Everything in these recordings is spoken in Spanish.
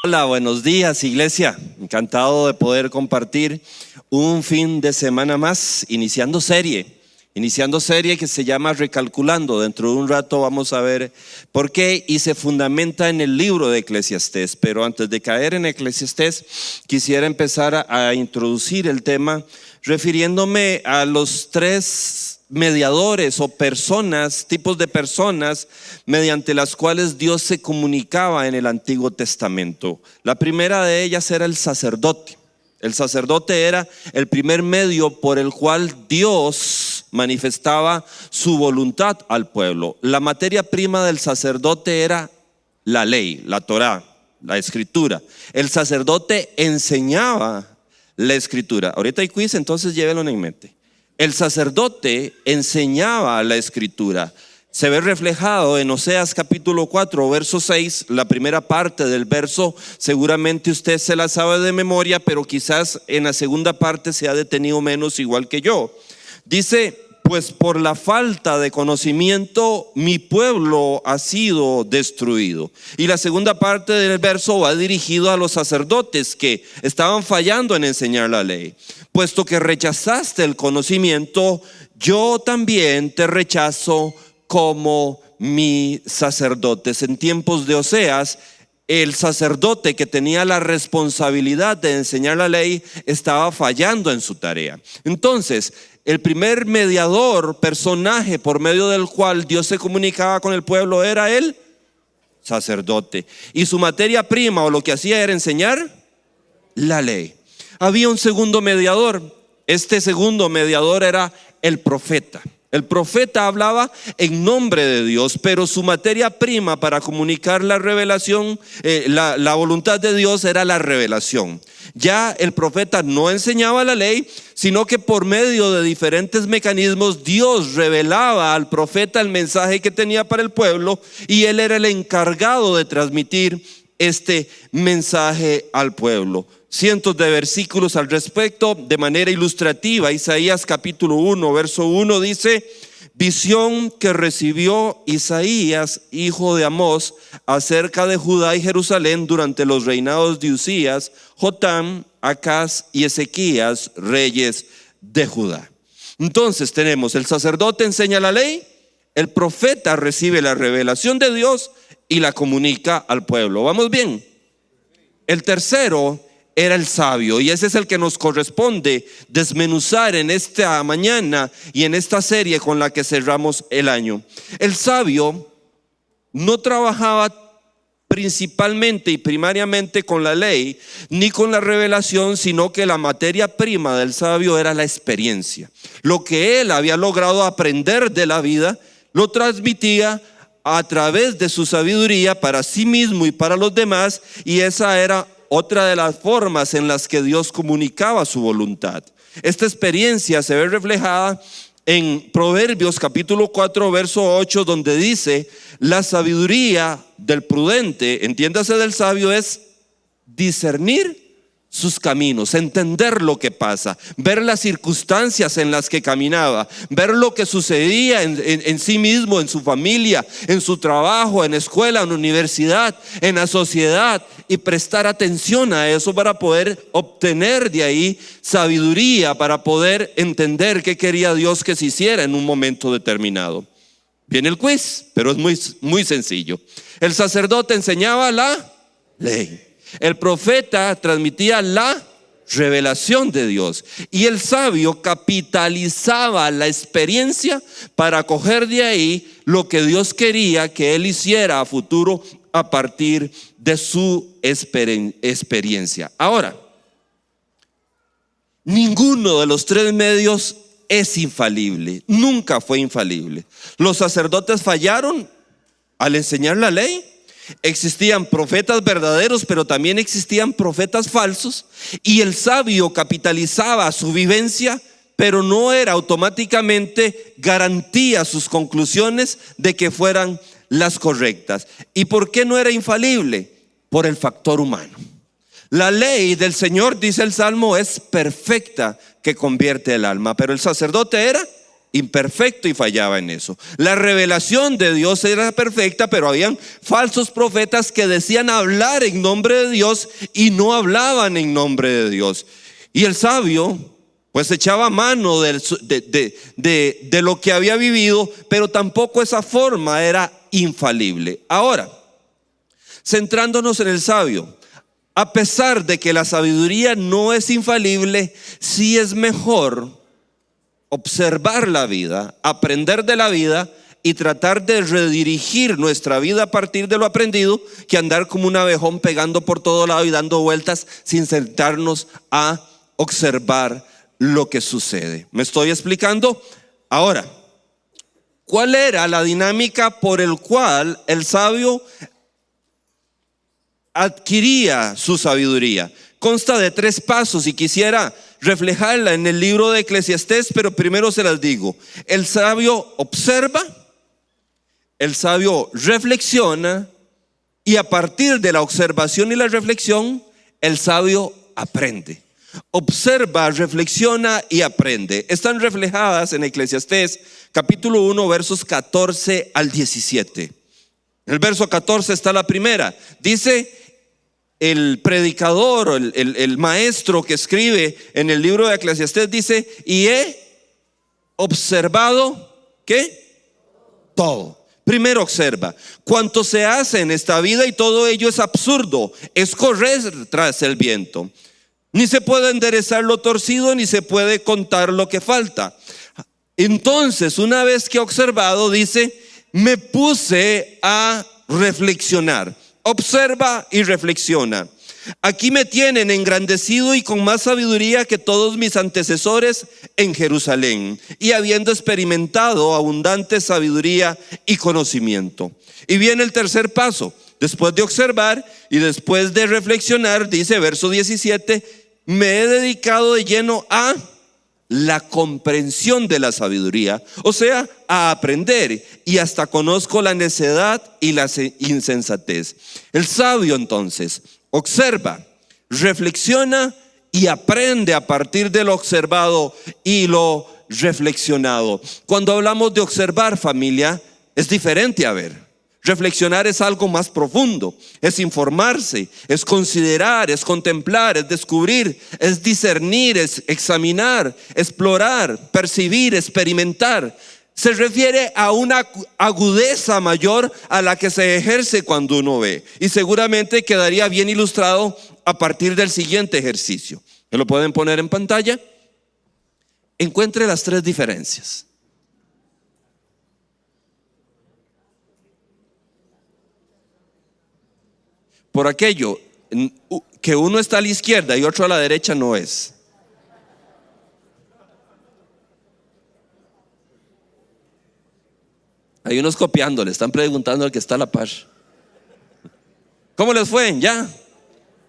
Hola, buenos días, iglesia. Encantado de poder compartir un fin de semana más, iniciando serie que se llama Recalculando. Dentro de un rato vamos a ver por qué, y se fundamenta en el libro de Eclesiastés. Pero antes de caer en Eclesiastés, quisiera empezar a introducir el tema refiriéndome a los tres mediadores o personas, tipos de personas mediante las cuales Dios se comunicaba en el Antiguo Testamento. La primera de ellas era el sacerdote. El sacerdote era el primer medio por el cual Dios manifestaba su voluntad al pueblo. La materia prima del sacerdote era la ley, la Torá, la escritura. El sacerdote enseñaba la escritura. Ahorita hay quiz, entonces llévenlo en mente. El sacerdote enseñaba la escritura. Se ve reflejado en Oseas capítulo 4, verso 6, la primera parte del verso. Seguramente usted se la sabe de memoria, pero quizás en la segunda parte se ha detenido menos, igual que yo. Dice: pues por la falta de conocimiento mi pueblo ha sido destruido. Y la segunda parte del verso va dirigido a los sacerdotes que estaban fallando en enseñar la ley. Puesto que rechazaste el conocimiento, yo también te rechazo como mis sacerdotes. En tiempos de Oseas, el sacerdote que tenía la responsabilidad de enseñar la ley estaba fallando en su tarea. Entonces, el primer mediador, personaje por medio del cual Dios se comunicaba con el pueblo era el sacerdote. Y su materia prima, o lo que hacía, era enseñar la ley. Había un segundo mediador. Este segundo mediador era el profeta. El profeta hablaba en nombre de Dios, pero su materia prima para comunicar la revelación, la voluntad de Dios, era la revelación. Ya el profeta no enseñaba la ley, sino que por medio de diferentes mecanismos Dios revelaba al profeta el mensaje que tenía para el pueblo, y él era el encargado de transmitir este mensaje al pueblo. Cientos de versículos al respecto de manera ilustrativa. Isaías capítulo 1, verso 1 dice: visión que recibió Isaías, hijo de Amós, acerca de Judá y Jerusalén durante los reinados de Uzías, Jotam, Acaz y Ezequías, reyes de Judá. Entonces tenemos: el sacerdote enseña la ley, el profeta recibe la revelación de Dios y la comunica al pueblo. ¿Vamos bien? El tercero era el sabio, y ese es el que nos corresponde desmenuzar en esta mañana y en esta serie con la que cerramos el año. El sabio no trabajaba principalmente y primariamente con la ley ni con la revelación, sino que la materia prima del sabio era la experiencia. Lo que él había logrado aprender de la vida lo transmitía a través de su sabiduría para sí mismo y para los demás, y esa era otra de las formas en las que Dios comunicaba su voluntad. Esta experiencia se ve reflejada en Proverbios capítulo 4, verso 8, donde dice: la sabiduría del prudente, entiéndase del sabio, es discernir sus caminos, entender lo que pasa, ver las circunstancias en las que caminaba, ver lo que sucedía en sí mismo, en su familia, en su trabajo, en la escuela, en la universidad, en la sociedad, y prestar atención a eso para poder obtener de ahí sabiduría, para poder entender qué quería Dios que se hiciera en un momento determinado. Viene el quiz, pero es muy sencillo. El sacerdote enseñaba la ley. El profeta transmitía la revelación de Dios, y el sabio capitalizaba la experiencia para coger de ahí lo que Dios quería que él hiciera a futuro a partir de su experiencia. Ahora, ninguno de los tres medios es infalible, nunca fue infalible. Los sacerdotes fallaron al enseñar la ley. Existían profetas verdaderos, pero también existían profetas falsos, y el sabio capitalizaba su vivencia, pero no era automáticamente garantía sus conclusiones de que fueran las correctas. ¿Y por qué no era infalible? Por el factor humano. La ley del Señor, dice el Salmo, es perfecta, que convierte el alma. Pero el sacerdote era imperfecto y fallaba en eso. La revelación de Dios era perfecta, pero habían falsos profetas que decían hablar en nombre de Dios y no hablaban en nombre de Dios. Y el sabio pues echaba mano de lo que había vivido, pero tampoco esa forma era infalible. Ahora, centrándonos en el sabio, a pesar de que la sabiduría no es infalible, sí es mejor observar la vida, aprender de la vida y tratar de redirigir nuestra vida a partir de lo aprendido, que andar como un abejón pegando por todo lado y dando vueltas sin sentarnos a observar lo que sucede. ¿Me estoy explicando? Ahora, ¿cuál era la dinámica por el cual el sabio adquiría su sabiduría? Consta de 3 pasos y quisiera reflejarla en el libro de Eclesiastés, pero primero se las digo. El sabio observa, el sabio reflexiona, y a partir de la observación y la reflexión, el sabio aprende. Observa, reflexiona y aprende. Están reflejadas en Eclesiastés capítulo 1 versos 14 al 17. En el verso 14 está la primera. Dice el predicador, el maestro que escribe en el libro de Eclesiastés, dice: y he observado, ¿qué? Todo. Primero observa cuanto se hace en esta vida, y todo ello es absurdo, es correr tras el viento. Ni se puede enderezar lo torcido, ni se puede contar lo que falta. Entonces, una vez que he observado, dice, me puse a reflexionar. Observa y reflexiona. Aquí me tienen engrandecido y con más sabiduría que todos mis antecesores en Jerusalén, y habiendo experimentado abundante sabiduría y conocimiento. Y viene el tercer paso. Después de observar y después de reflexionar, dice verso 17, me he dedicado de lleno a la comprensión de la sabiduría, o sea, a aprender, y hasta conozco la necedad y la insensatez. El sabio entonces observa, reflexiona y aprende a partir de lo observado y lo reflexionado. Cuando hablamos de observar, familia, es diferente a ver. Reflexionar es algo más profundo, es informarse, es considerar, es contemplar, es descubrir, es discernir, es examinar, explorar, percibir, experimentar. Se refiere a una agudeza mayor a la que se ejerce cuando uno ve, y seguramente quedaría bien ilustrado a partir del siguiente ejercicio. ¿Me lo pueden poner en pantalla? Encuentre las 3 diferencias. Por aquello que uno está a la izquierda y otro a la derecha, no es. Hay unos copiando, le están preguntando al que está a la par. ¿Cómo les fue? ¿Ya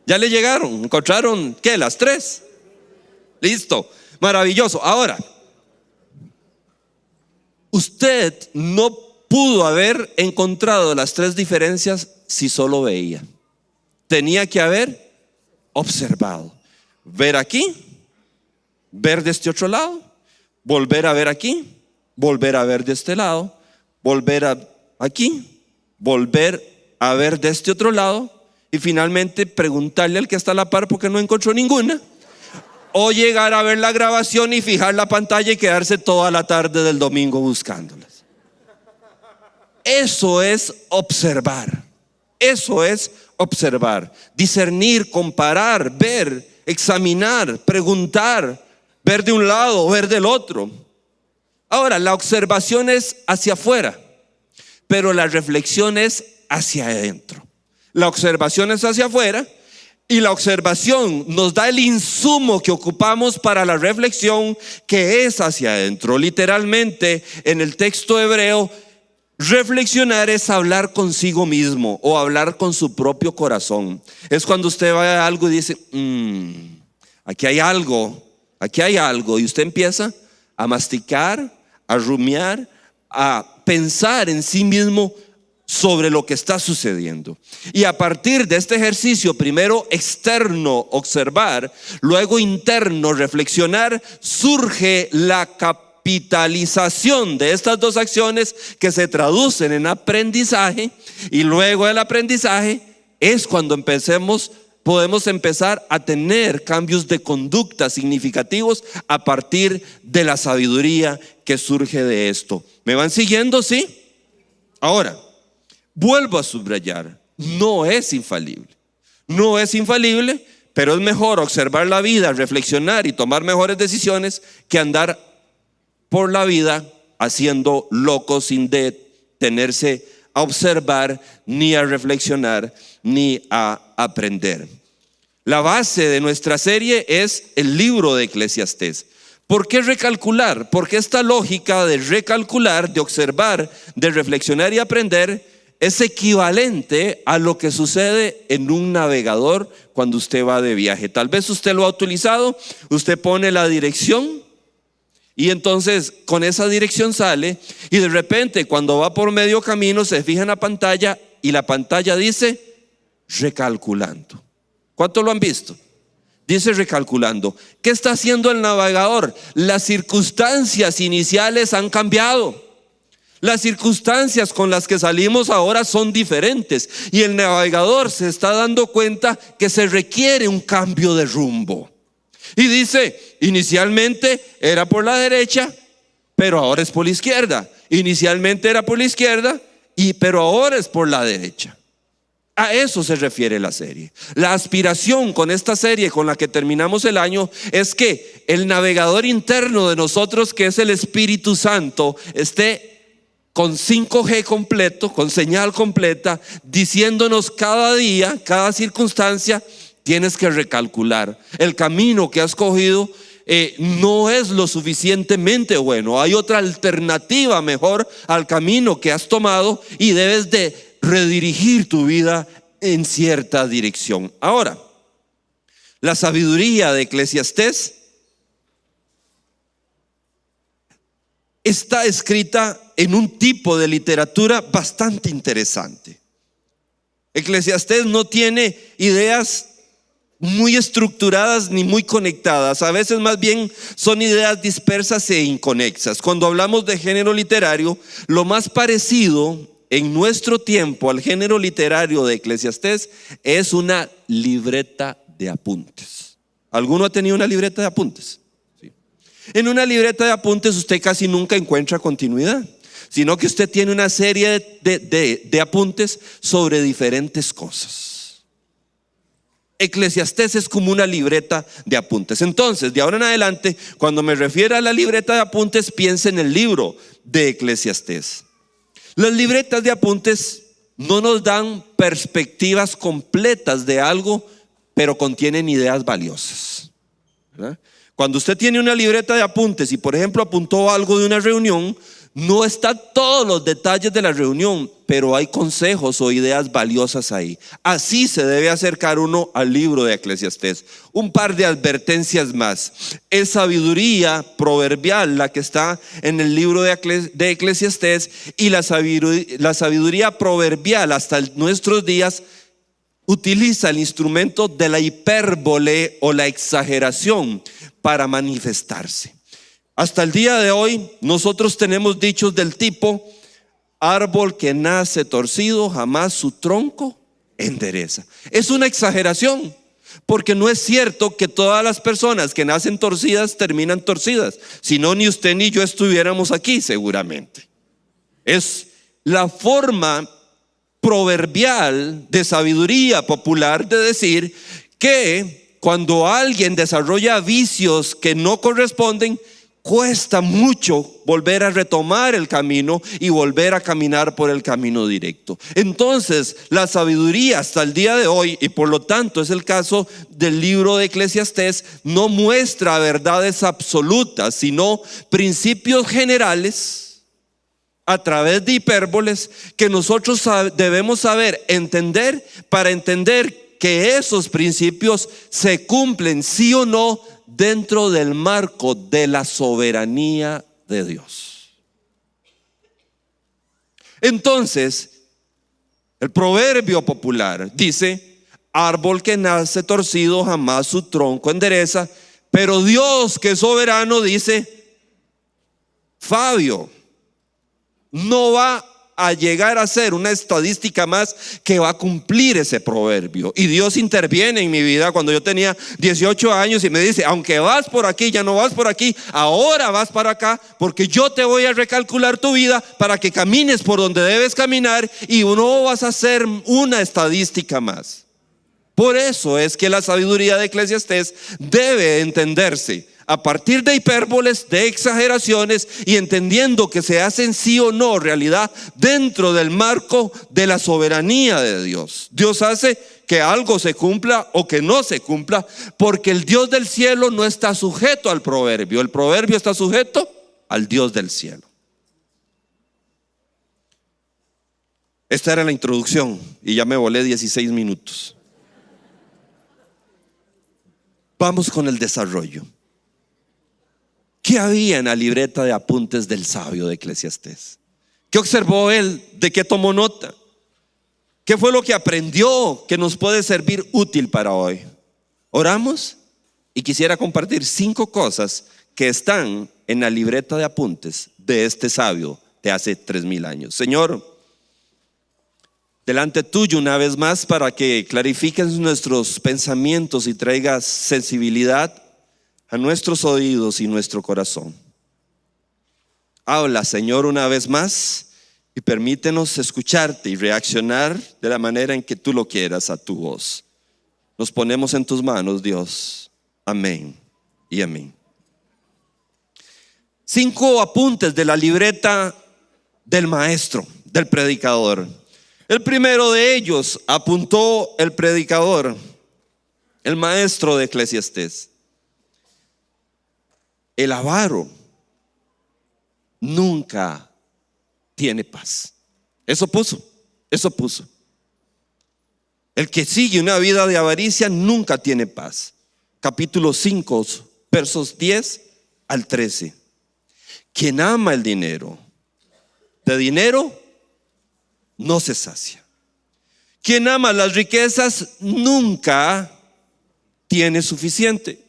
le llegaron? ¿Encontraron qué? ¿Las 3? Listo, maravilloso. Ahora, usted no pudo haber encontrado las 3 diferencias si solo veía. Tenía que haber observado. Ver aquí, ver de este otro lado, volver a ver aquí, volver a ver de este lado, volver a aquí, volver a ver de este otro lado, y finalmente preguntarle al que está a la par porque no encontró ninguna, o llegar a ver la grabación y fijar la pantalla y quedarse toda la tarde del domingo buscándolas. Eso es observar. Eso es observar, discernir, comparar, ver, examinar, preguntar, ver de un lado, ver del otro. Ahora, la observación es hacia afuera, pero la reflexión es hacia adentro. La observación es hacia afuera y la observación nos da el insumo que ocupamos para la reflexión, que es hacia adentro. Literalmente, en el texto hebreo, reflexionar es hablar consigo mismo o hablar con su propio corazón. Es cuando usted va a algo y dice, aquí hay algo, y usted empieza a masticar, a rumiar, a pensar en sí mismo sobre lo que está sucediendo. Y a partir de este ejercicio, primero externo, observar, luego interno, reflexionar, surge la capacidad capitalización de estas dos acciones que se traducen en aprendizaje, y luego el aprendizaje es cuando podemos empezar a tener cambios de conducta significativos a partir de la sabiduría que surge de esto. ¿Me van siguiendo? ¿Sí? Ahora, vuelvo a subrayar, no es infalible. No es infalible, pero es mejor observar la vida, reflexionar y tomar mejores decisiones que andar por la vida haciendo loco sin detenerse a observar, ni a reflexionar, ni a aprender. La base de nuestra serie es el libro de Eclesiastés. ¿Por qué recalcular? Porque esta lógica de recalcular, de observar, de reflexionar y aprender es equivalente a lo que sucede en un navegador cuando usted va de viaje. Tal vez usted lo ha utilizado, usted pone la dirección y entonces con esa dirección sale, y de repente cuando va por medio camino se fija en la pantalla y la pantalla dice recalculando. ¿Cuántos lo han visto? Dice recalculando. ¿Qué está haciendo el navegador? Las circunstancias iniciales han cambiado. Las circunstancias con las que salimos ahora son diferentes, y el navegador se está dando cuenta que se requiere un cambio de rumbo. Y dice, inicialmente era por la derecha, pero ahora es por la izquierda. Inicialmente era por la izquierda, pero ahora es por la derecha. A eso se refiere la serie. La aspiración con esta serie con la que terminamos el año es que el navegador interno de nosotros, que es el Espíritu Santo, esté con 5G completo, con señal completa, diciéndonos cada día, cada circunstancia, tienes que recalcular. El camino que has cogido no es lo suficientemente bueno. Hay otra alternativa mejor al camino que has tomado y debes de redirigir tu vida en cierta dirección. Ahora, la sabiduría de Eclesiastés está escrita en un tipo de literatura bastante interesante. Eclesiastés no tiene ideas muy estructuradas ni muy conectadas. A veces más bien son ideas dispersas e inconexas. Cuando hablamos de género literario, lo más parecido en nuestro tiempo al género literario de Eclesiastés es una libreta de apuntes. ¿Alguno ha tenido una libreta de apuntes? Sí. En una libreta de apuntes usted casi nunca encuentra continuidad, sino que usted tiene una serie de apuntes sobre diferentes cosas. Eclesiastés es como una libreta de apuntes. Entonces, de ahora en adelante, cuando me refiero a la libreta de apuntes, piense en el libro de Eclesiastés. Las libretas de apuntes no nos dan perspectivas completas de algo, pero contienen ideas valiosas, ¿verdad? Cuando usted tiene una libreta de apuntes y por ejemplo apuntó algo de una reunión, no están todos los detalles de la reunión, pero hay consejos o ideas valiosas ahí. Así se debe acercar uno al libro de Eclesiastés. Un par de advertencias más. Es sabiduría proverbial la que está en el libro de Eclesiastés, y la sabiduría proverbial hasta nuestros días utiliza el instrumento de la hipérbole o la exageración para manifestarse. Hasta el día de hoy nosotros tenemos dichos del tipo: árbol que nace torcido jamás su tronco endereza. Es una exageración, porque no es cierto que todas las personas que nacen torcidas terminan torcidas. Si no, ni usted ni yo estuviéramos aquí seguramente. Es la forma proverbial de sabiduría popular de decir que cuando alguien desarrolla vicios que no corresponden, cuesta mucho volver a retomar el camino y volver a caminar por el camino directo. Entonces, la sabiduría hasta el día de hoy, y por lo tanto es el caso del libro de Eclesiastés, no muestra verdades absolutas, sino principios generales a través de hipérboles que nosotros debemos saber entender para entender que esos principios se cumplen sí o no dentro del marco de la soberanía de Dios. Entonces, el proverbio popular dice: árbol que nace torcido jamás su tronco endereza, pero Dios, que es soberano, dice: Fabio no va a llegar a ser una estadística más que va a cumplir ese proverbio. Y Dios interviene en mi vida cuando yo tenía 18 años y me dice: aunque vas por aquí, ya no vas por aquí, ahora vas para acá, porque yo te voy a recalcular tu vida para que camines por donde debes caminar y no vas a ser una estadística más. Por eso es que la sabiduría de Eclesiastés debe entenderse a partir de hipérboles, de exageraciones, y entendiendo que se hacen sí o no realidad dentro del marco de la soberanía de Dios. Dios hace que algo se cumpla o que no se cumpla, porque el Dios del cielo no está sujeto al proverbio. El proverbio está sujeto al Dios del cielo. Esta era la introducción y ya me volé 16 minutos. Vamos con el desarrollo. ¿Qué había en la libreta de apuntes del sabio de Eclesiastés? ¿Qué observó él? ¿De qué tomó nota? ¿Qué fue lo que aprendió que nos puede servir útil para hoy? Oramos y quisiera compartir 5 cosas que están en la libreta de apuntes de este sabio de hace 3000 años. Señor, delante tuyo una vez más para que clarifiques nuestros pensamientos y traigas sensibilidad a nuestros oídos y nuestro corazón. Habla, Señor, una vez más y permítenos escucharte y reaccionar de la manera en que tú lo quieras a tu voz. Nos ponemos en tus manos, Dios. Amén y amén. 5 apuntes de la libreta del maestro, del predicador. El primero de ellos apuntó el predicador, el maestro de Eclesiastés. El avaro nunca tiene paz. Eso puso. El que sigue una vida de avaricia nunca tiene paz. Capítulo 5, versos 10 al 13. Quien ama el dinero, de dinero no se sacia. Quien ama las riquezas nunca tiene suficiente.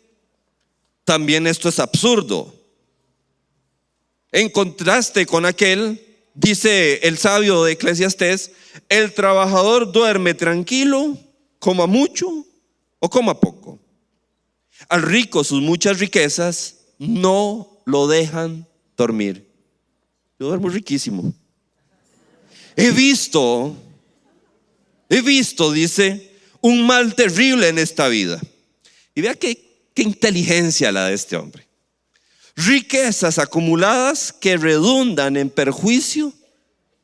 También esto es absurdo. En contraste con aquel, dice el sabio de Eclesiastés: el trabajador duerme tranquilo, coma mucho o coma poco. Al rico sus muchas riquezas no lo dejan dormir. Yo duermo riquísimo. He visto, dice, un mal terrible en esta vida. Y vea qué inteligencia la de este hombre. Riquezas acumuladas que redundan en perjuicio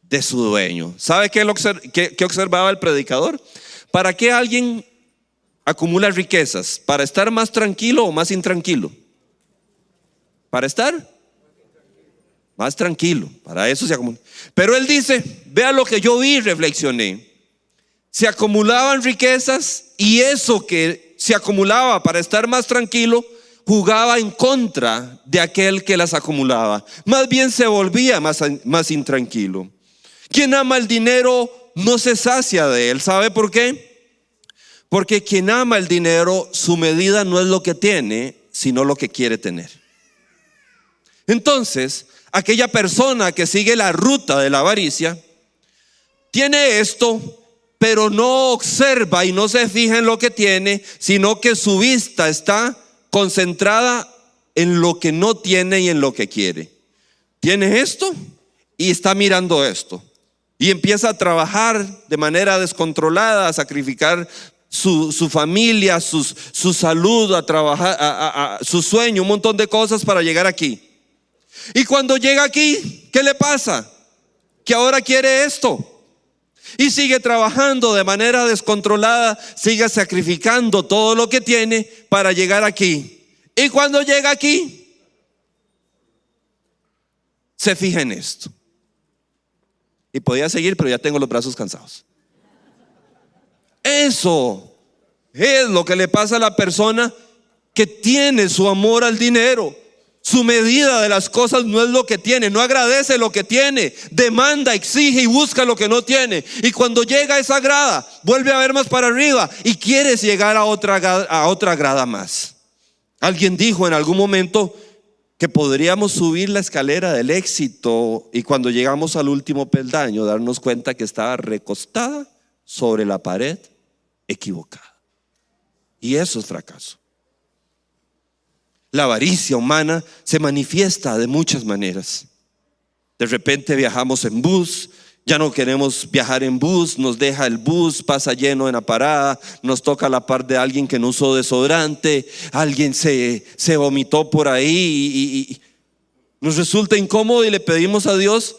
de su dueño. ¿Sabe qué observaba el predicador? ¿Para qué alguien acumula riquezas? ¿Para estar más tranquilo o más intranquilo? Para estar más tranquilo. Para eso se acumula. Pero él dice: vea lo que yo vi y reflexioné. Se acumulaban riquezas y eso que se acumulaba para estar más tranquilo jugaba en contra de aquel que las acumulaba. Más bien se volvía más intranquilo. Quien ama el dinero no se sacia de él. ¿Sabe por qué? Porque quien ama el dinero, su medida no es lo que tiene, sino lo que quiere tener. Entonces, aquella persona que sigue la ruta de la avaricia tiene esto, pero no observa y no se fija en lo que tiene, sino que su vista está concentrada en lo que no tiene y en lo que quiere. Tiene esto y está mirando esto, y empieza a trabajar de manera descontrolada, a sacrificar su familia, su salud, a trabajar, su sueño, un montón de cosas para llegar aquí. Y cuando llega aquí, ¿qué le pasa? Que ahora quiere esto. Y sigue trabajando de manera descontrolada, sigue sacrificando todo lo que tiene para llegar aquí. Y cuando llega aquí, se fija en esto. Y podía seguir, pero ya tengo los brazos cansados. Eso es lo que le pasa a la persona que tiene su amor al dinero. Su medida de las cosas no es lo que tiene, no agradece lo que tiene, demanda, exige y busca lo que no tiene. Y cuando llega a esa grada, vuelve a ver más para arriba y quiere llegar a otra grada más. Alguien dijo en algún momento que podríamos subir la escalera del éxito y cuando llegamos al último peldaño darnos cuenta que estaba recostada sobre la pared equivocada. Y eso es fracaso. La avaricia humana se manifiesta de muchas maneras. De repente viajamos en bus, ya no queremos viajar en bus, nos deja el bus, pasa lleno en la parada, nos toca la par de alguien que no usó desodorante, alguien se vomitó por ahí y nos resulta incómodo y le pedimos a Dios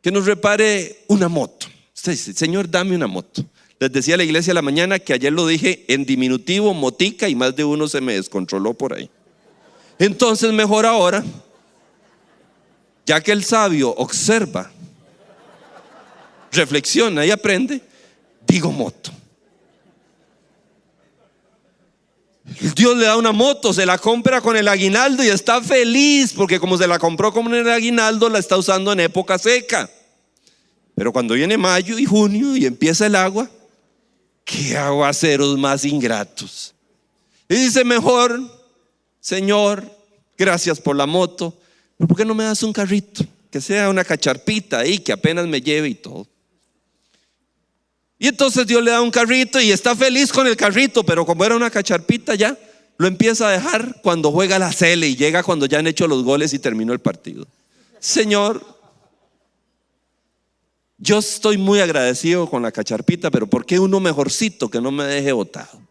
que nos repare una moto. Usted dice: Señor, dame una moto. Les decía a la iglesia a la mañana que ayer lo dije en diminutivo, motica, y más de uno se me descontroló por ahí. Entonces mejor ahora, ya que el sabio observa, reflexiona y aprende, digo moto. Dios le da una moto, se la compra con el aguinaldo y está feliz porque como se la compró con el aguinaldo, la está usando en época seca. Pero cuando viene mayo y junio y empieza el agua, qué aguaceros más ingratos. Y dice: mejor, Señor, gracias por la moto, pero ¿por qué no me das un carrito? Que sea una cacharpita ahí, que apenas me lleve y todo. Y entonces Dios le da un carrito y está feliz con el carrito, pero como era una cacharpita ya, lo empieza a dejar cuando juega la Cele y llega cuando ya han hecho los goles y terminó el partido. Señor, yo estoy muy agradecido con la cacharpita, pero ¿por qué uno mejorcito que no me deje botado?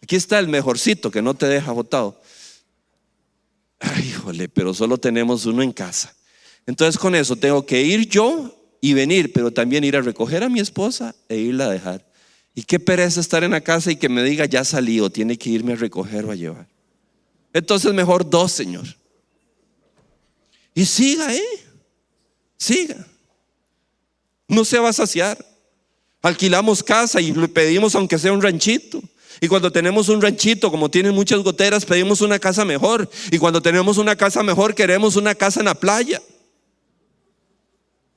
Aquí está el mejorcito que no te deja botado. Ay, híjole, pero solo tenemos uno en casa. Entonces con eso tengo que ir yo y venir, pero también ir a recoger a mi esposa e irla a dejar. Y qué pereza estar en la casa y que me diga: ya salí, o tiene que irme a recoger o a llevar. Entonces mejor dos, Señor. Y siga, siga. No se va a saciar. Alquilamos casa y le pedimos aunque sea un ranchito. Y cuando tenemos un ranchito, como tiene muchas goteras, pedimos una casa mejor. Y cuando tenemos una casa mejor, queremos una casa en la playa.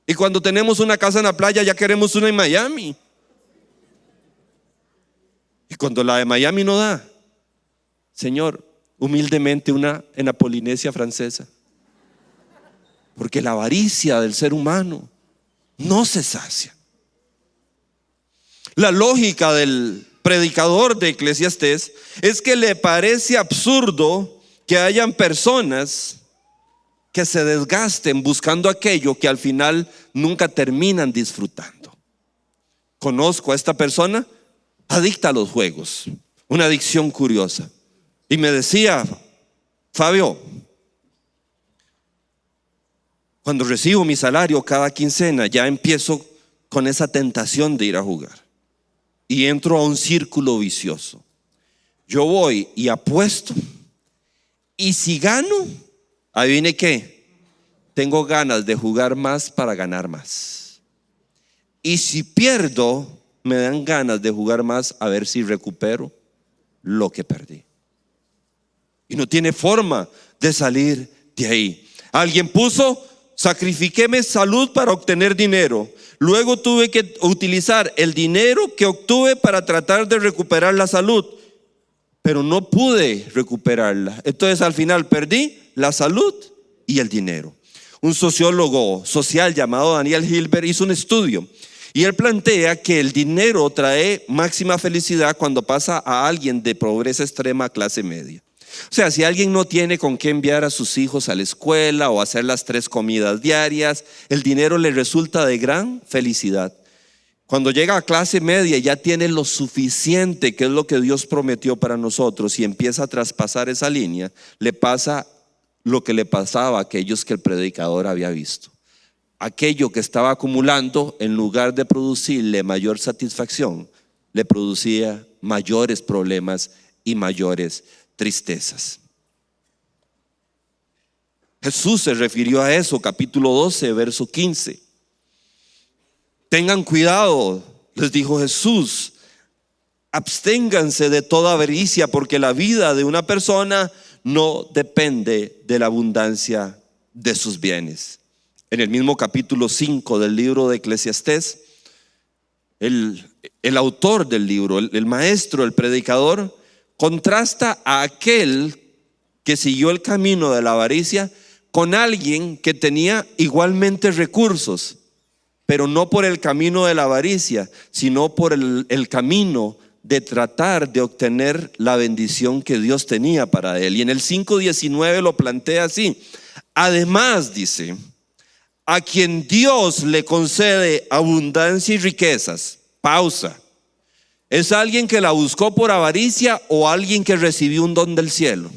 Y cuando tenemos una casa en la playa, ya queremos una en Miami. Y cuando la de Miami no da, Señor, humildemente una en la Polinesia Francesa. Porque la avaricia del ser humano no se sacia. La lógica del predicador de Eclesiastés es que le parece absurdo que hayan personas que se desgasten buscando aquello que al final nunca terminan disfrutando. Conozco a esta persona adicta a los juegos, una adicción curiosa, y me decía: Fabio, cuando recibo mi salario cada quincena, ya empiezo con esa tentación de ir a jugar y entro a un círculo vicioso. Yo voy y apuesto, y si gano, adivine qué, tengo ganas de jugar más para ganar más. Y si pierdo, me dan ganas de jugar más a ver si recupero lo que perdí. Y no tiene forma de salir de ahí. Alguien puso: sacrifiqué mi salud para obtener dinero. Luego tuve que utilizar el dinero que obtuve para tratar de recuperar la salud, pero no pude recuperarla. Entonces al final perdí la salud y el dinero. Un sociólogo social llamado Daniel Hilbert hizo un estudio y él plantea que el dinero trae máxima felicidad cuando pasa a alguien de pobreza extrema a clase media. O sea, si alguien no tiene con qué enviar a sus hijos a la escuela o hacer las 3 comidas diarias, el dinero le resulta de gran felicidad. Cuando llega a clase media ya tiene lo suficiente, que es lo que Dios prometió para nosotros, y empieza a traspasar esa línea, le pasa lo que le pasaba a aquellos que el predicador había visto. Aquello que estaba acumulando, en lugar de producirle mayor satisfacción, le producía mayores problemas y mayores tristezas. Jesús se refirió a eso, capítulo 12, verso 15. Tengan cuidado, les dijo Jesús, absténganse de toda avaricia, porque la vida de una persona no depende de la abundancia de sus bienes. En el mismo capítulo 5 del libro de Eclesiastés, el autor del libro, el maestro, el predicador, contrasta a aquel que siguió el camino de la avaricia con alguien que tenía igualmente recursos, pero no por el camino de la avaricia, sino por el camino de tratar de obtener la bendición que Dios tenía para él. Y en el 5:19 lo plantea así: además, dice, a quien Dios le concede abundancia y riquezas. Pausa. ¿Es alguien que la buscó por avaricia o alguien que recibió un don del cielo?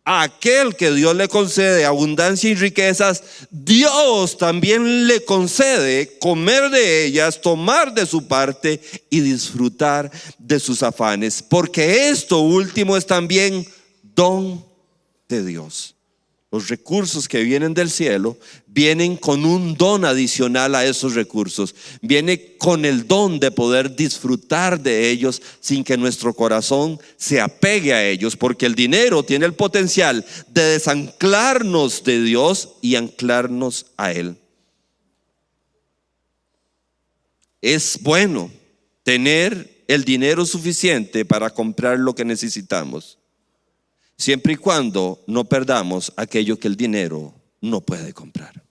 A aquel que Dios le concede abundancia y riquezas, Dios también le concede comer de ellas, tomar de su parte y disfrutar de sus afanes, porque esto último es también don de Dios. Los recursos que vienen del cielo vienen con un don adicional a esos recursos. Viene con el don de poder disfrutar de ellos sin que nuestro corazón se apegue a ellos, porque el dinero tiene el potencial de desanclarnos de Dios y anclarnos a Él. Es bueno tener el dinero suficiente para comprar lo que necesitamos, siempre y cuando no perdamos aquello que el dinero no puede comprar.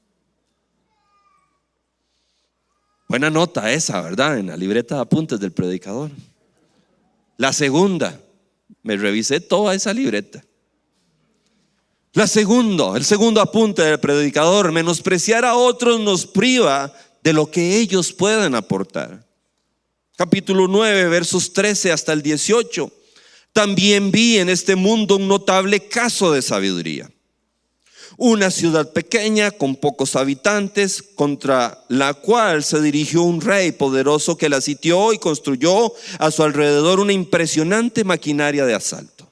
Buena nota esa, ¿verdad? En la libreta de apuntes del predicador. La segunda, me revisé toda esa libreta. El segundo apunte del predicador: menospreciar a otros nos priva de lo que ellos pueden aportar. Capítulo 9, versos 13 hasta el 18. También vi en este mundo un notable caso de sabiduría. Una ciudad pequeña con pocos habitantes, contra la cual se dirigió un rey poderoso que la sitió y construyó a su alrededor una impresionante maquinaria de asalto.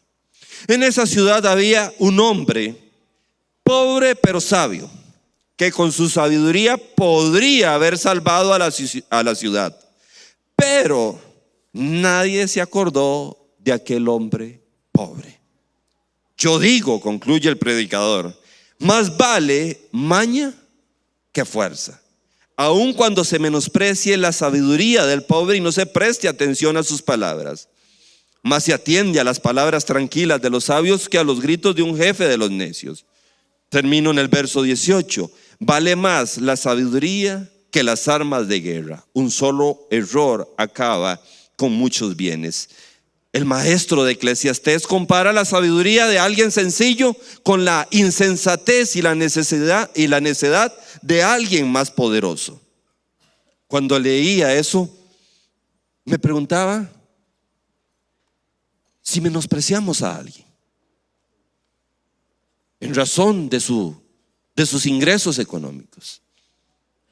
En esa ciudad había un hombre pobre pero sabio, que con su sabiduría podría haber salvado a la ciudad, pero nadie se acordó de aquel hombre pobre. Yo digo, concluye el predicador, más vale maña que fuerza, aun cuando se menosprecie la sabiduría del pobre y no se preste atención a sus palabras. Más se atiende a las palabras tranquilas de los sabios que a los gritos de un jefe de los necios. Termino en el verso 18. Vale más la sabiduría que las armas de guerra. Un solo error acaba con muchos bienes. El maestro de Eclesiastés compara la sabiduría de alguien sencillo con la insensatez y la necedad de alguien más poderoso. Cuando leía eso, me preguntaba si menospreciamos a alguien en razón de sus ingresos económicos,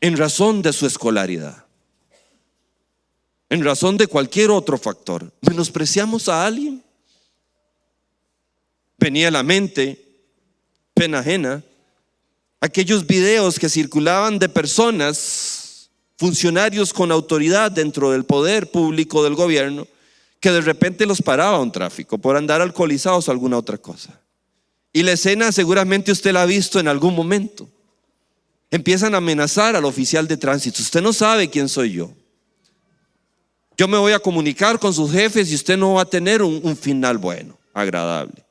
en razón de su escolaridad, en razón de cualquier otro factor. ¿Menospreciamos a alguien? Venía a la mente, pena ajena, aquellos videos que circulaban de personas, funcionarios con autoridad dentro del poder público del gobierno, que de repente los paraba un tráfico por andar alcoholizados o alguna otra cosa. Y la escena seguramente usted la ha visto en algún momento. Empiezan a amenazar al oficial de tránsito: usted no sabe quién soy yo. Yo me voy a comunicar con sus jefes y usted no va a tener un final bueno, agradable.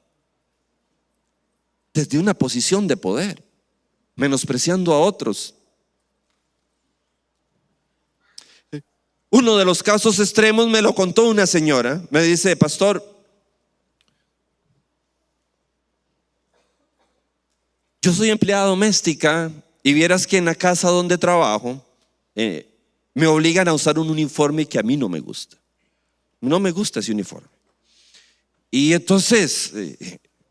Desde una posición de poder, menospreciando a otros. Uno de los casos extremos me lo contó una señora. Me dice: pastor, yo soy empleada doméstica y vieras que en la casa donde trabajo me obligan a usar un uniforme que a mí no me gusta. No me gusta ese uniforme. Y entonces,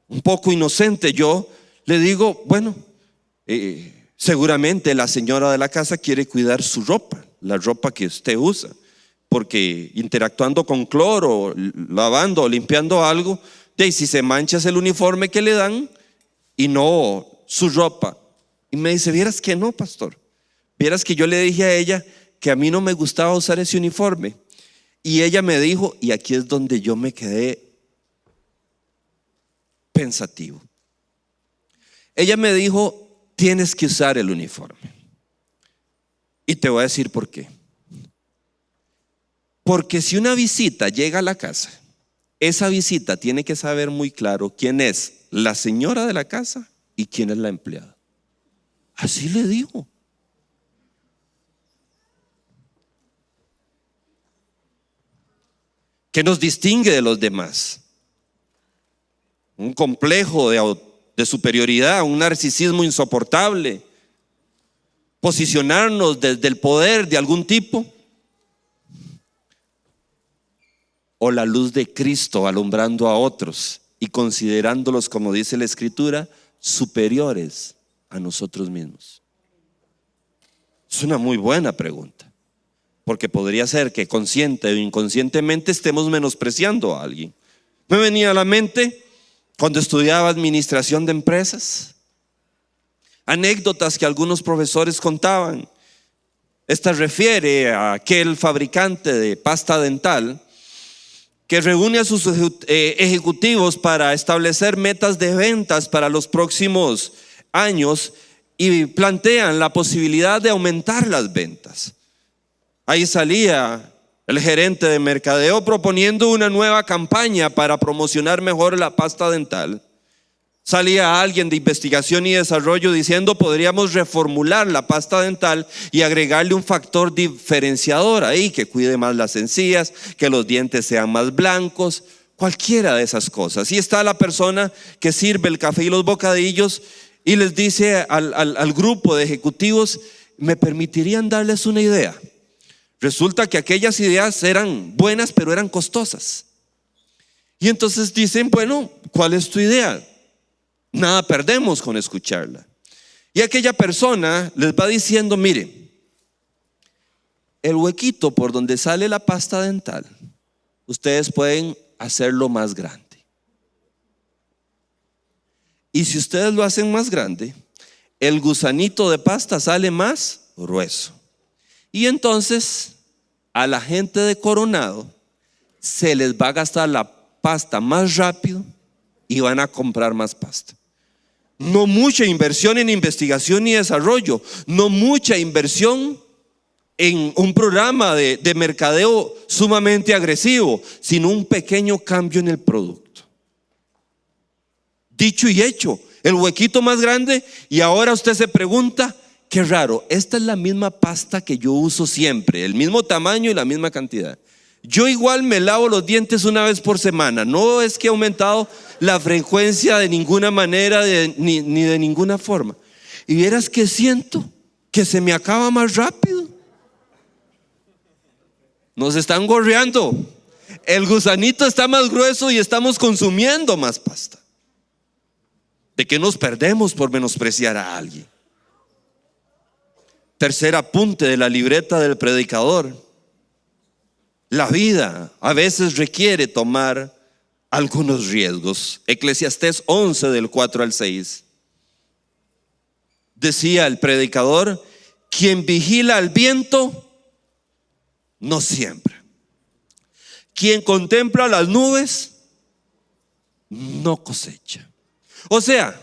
un poco inocente, yo le digo: bueno, seguramente la señora de la casa quiere cuidar su ropa, la ropa que usted usa, porque interactuando con cloro, lavando o limpiando algo, y si se mancha es el uniforme que le dan y no su ropa. Y me dice: vieras que no, pastor, vieras que yo le dije a ella que a mí no me gustaba usar ese uniforme. Y ella me dijo, y aquí es donde yo me quedé pensativo. Ella me dijo: tienes que usar el uniforme. Y te voy a decir por qué. Porque si una visita llega a la casa, esa visita tiene que saber muy claro quién es la señora de la casa y quién es la empleada. Así le dijo. ¿Qué nos distingue de los demás? Un complejo de superioridad, un narcisismo insoportable, posicionarnos desde el poder de algún tipo, o la luz de Cristo alumbrando a otros y considerándolos, como dice la Escritura, superiores a nosotros mismos. Es una muy buena pregunta, porque podría ser que consciente o inconscientemente estemos menospreciando a alguien. Me venía a la mente cuando estudiaba administración de empresas, anécdotas que algunos profesores contaban. Esta refiere a aquel fabricante de pasta dental que reúne a sus ejecutivos para establecer metas de ventas para los próximos años y plantean la posibilidad de aumentar las ventas. Ahí salía el gerente de mercadeo proponiendo una nueva campaña para promocionar mejor la pasta dental. Salía alguien de investigación y desarrollo diciendo: podríamos reformular la pasta dental y agregarle un factor diferenciador ahí, que cuide más las encías, que los dientes sean más blancos, cualquiera de esas cosas. Y está la persona que sirve el café y los bocadillos y les dice al grupo de ejecutivos: ¿me permitirían darles una idea? Resulta que aquellas ideas eran buenas, pero eran costosas. Y entonces dicen: bueno, ¿cuál es tu idea? Nada perdemos con escucharla. Y aquella persona les va diciendo: mire, el huequito por donde sale la pasta dental, ustedes pueden hacerlo más grande. Y si ustedes lo hacen más grande, el gusanito de pasta sale más grueso. Y entonces a la gente de Coronado se les va a gastar la pasta más rápido y van a comprar más pasta. No mucha inversión en investigación y desarrollo, no mucha inversión en un programa de mercadeo sumamente agresivo, sino un pequeño cambio en el producto. Dicho y hecho, el huequito más grande, y ahora usted se pregunta: qué raro, esta es la misma pasta que yo uso siempre, el mismo tamaño y la misma cantidad. Yo igual me lavo los dientes una vez por semana. No es que he aumentado la frecuencia de ninguna manera, ni de ninguna forma. Y vieras que siento que se me acaba más rápido. Nos están gorreando. El gusanito está más grueso y estamos consumiendo más pasta. ¿De qué nos perdemos por menospreciar a alguien? Tercer apunte de la libreta del predicador: la vida a veces requiere tomar algunos riesgos. Eclesiastés 11 del 4 al 6. Decía el predicador: quien vigila al viento no siembra. Quien contempla las nubes no cosecha. O sea,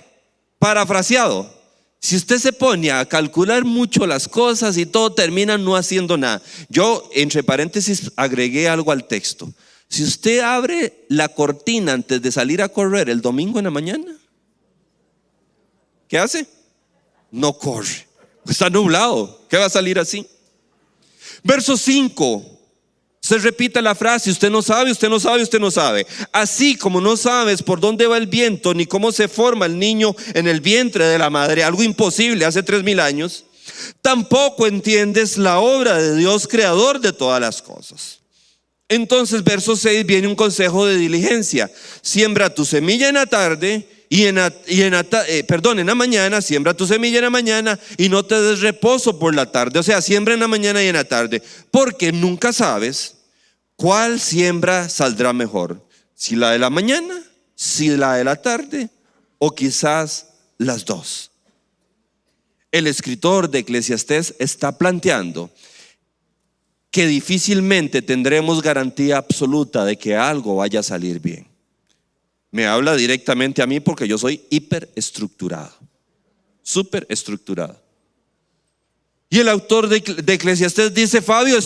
parafraseado, si usted se pone a calcular mucho las cosas y todo, termina no haciendo nada. Yo, entre paréntesis, agregué algo al texto. Si usted abre la cortina antes de salir a correr el domingo en la mañana, ¿qué hace? No corre. Está nublado. ¿Qué va a salir así? Verso 5. Se repite la frase: usted no sabe, usted no sabe, usted no sabe. Así como no sabes por dónde va el viento, ni cómo se forma el niño en el vientre de la madre, algo imposible hace 3000 años, tampoco entiendes la obra de Dios, creador de todas las cosas. Entonces, verso 6, viene un consejo de diligencia: siembra tu semilla en la tarde en la mañana, siembra tu semilla en la mañana y no te des reposo por la tarde. O sea, siembra en la mañana y en la tarde, porque nunca sabes cuál siembra saldrá mejor, si la de la mañana, si la de la tarde, o quizás las dos. El escritor de Eclesiastés está planteando que difícilmente tendremos garantía absoluta de que algo vaya a salir bien. Me habla directamente a mí porque yo soy hiperestructurado, súper estructurado. Y el autor de Eclesiastés dice: Fabio,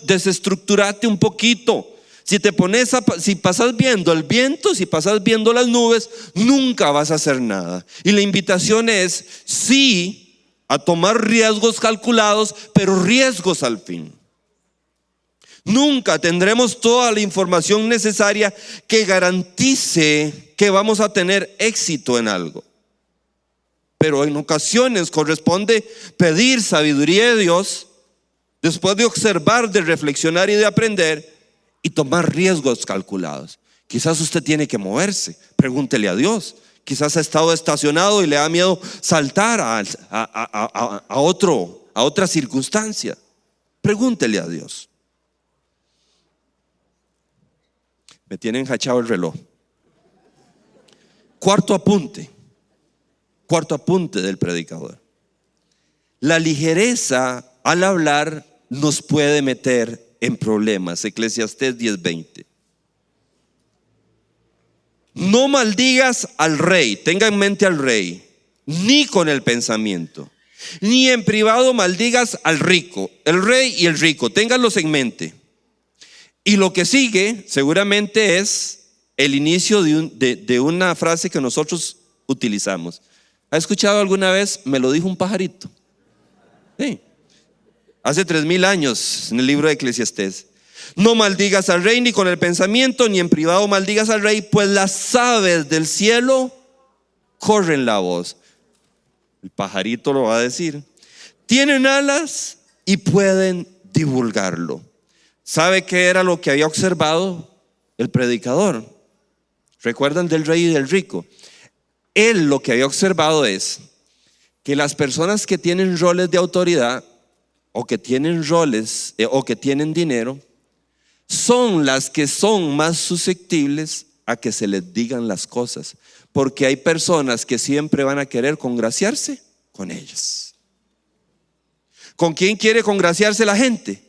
desestructurate un poquito. Si pasas viendo el viento, si pasas viendo las nubes, nunca vas a hacer nada. Y la invitación es, sí, a tomar riesgos calculados, pero riesgos al fin. Nunca tendremos toda la información necesaria que garantice que vamos a tener éxito en algo. Pero en ocasiones corresponde pedir sabiduría de Dios, después de observar, de reflexionar y de aprender, y tomar riesgos calculados. Quizás usted tiene que moverse, pregúntele a Dios. Quizás ha estado estacionado y le da miedo saltar a otra circunstancia. Pregúntele a Dios. Me tiene enjachado el reloj. Cuarto apunte del predicador. La ligereza al hablar nos puede meter en problemas. Eclesiastés 10:20. No maldigas al rey, tenga en mente al rey, ni con el pensamiento, ni en privado maldigas al rico, el rey y el rico, ténganlos en mente. Y lo que sigue seguramente es el inicio de una frase que nosotros utilizamos. ¿Ha escuchado alguna vez? Me lo dijo un pajarito. Sí. Hace 3000 años en el libro de Eclesiastés. No maldigas al rey ni con el pensamiento, ni en privado maldigas al rey, pues las aves del cielo corren la voz. El pajarito lo va a decir. Tienen alas y pueden divulgarlo. ¿Sabe qué era lo que había observado el predicador? ¿Recuerdan del rey y del rico? Él lo que había observado es que las personas que tienen roles de autoridad o que tienen roles o que tienen dinero son las que son más susceptibles a que se les digan las cosas, porque hay personas que siempre van a querer congraciarse con ellos. ¿Con quién quiere congraciarse la gente?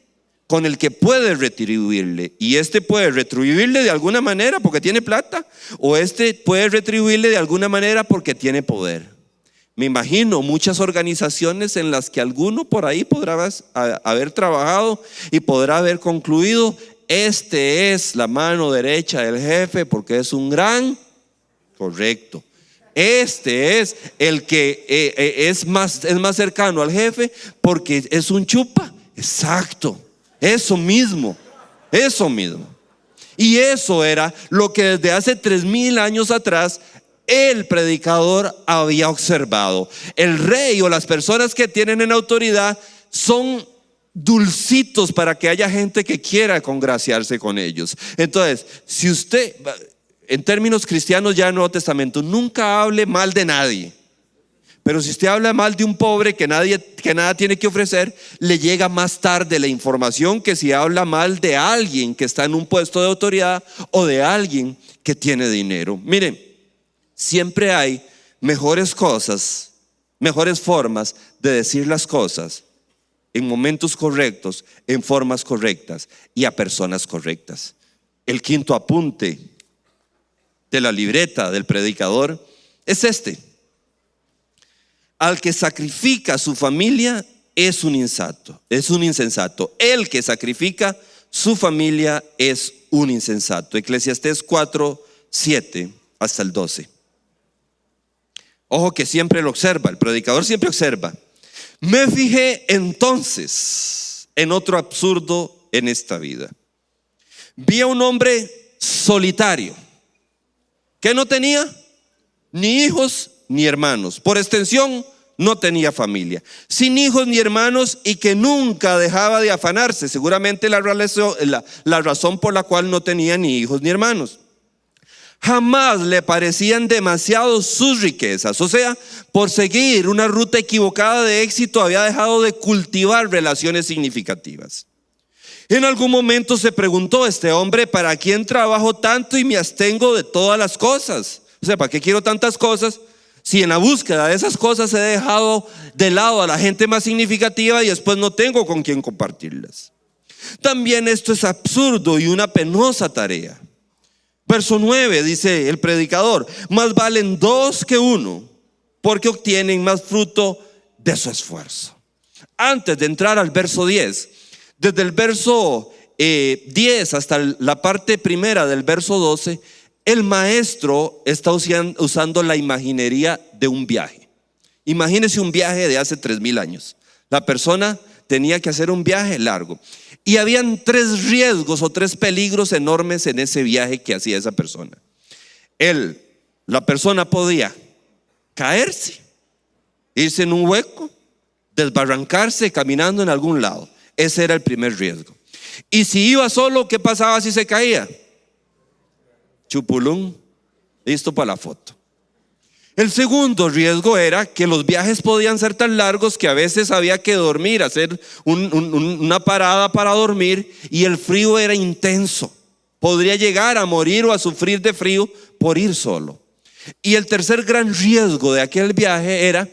Con el que puede retribuirle, y este puede retribuirle de alguna manera porque tiene plata, o este puede retribuirle de alguna manera porque tiene poder. Me imagino muchas organizaciones en las que alguno por ahí podrá haber trabajado y podrá haber concluido: este es la mano derecha del jefe porque es un gran correcto. Este es el que es más cercano al jefe porque es un chupa. Exacto. Eso mismo. Y eso era lo que desde hace 3000 años atrás el predicador había observado. El rey o las personas que tienen en autoridad son dulcitos para que haya gente que quiera congraciarse con ellos. Entonces, si usted, en términos cristianos ya en el Nuevo Testamento, nunca hable mal de nadie. Pero si usted habla mal de un pobre que nada tiene que ofrecer, le llega más tarde la información que si habla mal de alguien que está en un puesto de autoridad o de alguien que tiene dinero. Miren, siempre hay mejores formas de decir las cosas en momentos correctos, en formas correctas y a personas correctas. El quinto apunte de la libreta del predicador es este: al que sacrifica a su familia es un insensato. El que sacrifica su familia es un insensato. Eclesiastés 4:7 hasta el 12. Ojo que siempre lo observa, el predicador siempre observa. Me fijé entonces en otro absurdo en esta vida. Vi a un hombre solitario que no tenía ni hijos ni hermanos. Por extensión, no tenía familia, sin hijos ni hermanos, y que nunca dejaba de afanarse. Seguramente la razón por la cual no tenía ni hijos ni hermanos. Jamás le parecían demasiado sus riquezas. O sea, por seguir una ruta equivocada de éxito, había dejado de cultivar relaciones significativas. En algún momento se preguntó este hombre: ¿para quién trabajo tanto y me abstengo de todas las cosas? O sea, ¿para qué quiero tantas cosas si en la búsqueda de esas cosas he dejado de lado a la gente más significativa y después no tengo con quién compartirlas? También esto es absurdo y una penosa tarea. Verso 9 dice el predicador: más valen 2 que 1, porque obtienen más fruto de su esfuerzo. Antes de entrar al verso 10, desde el verso 10 hasta la parte primera del verso 12, el maestro está usando la imaginería de un viaje. Imagínese un viaje de hace 3000 años. La persona tenía que hacer un viaje largo y habían 3 riesgos o 3 peligros enormes en ese viaje que hacía esa persona. La persona podía caerse, irse en un hueco, desbarrancarse caminando en algún lado. Ese era el primer riesgo. Y si iba solo, ¿qué pasaba si se caía? Chupulún, listo para la foto. El segundo riesgo era que los viajes podían ser tan largos que a veces había que dormir, hacer una parada para dormir, y el frío era intenso. Podría llegar a morir o a sufrir de frío por ir solo. Y el tercer gran riesgo de aquel viaje era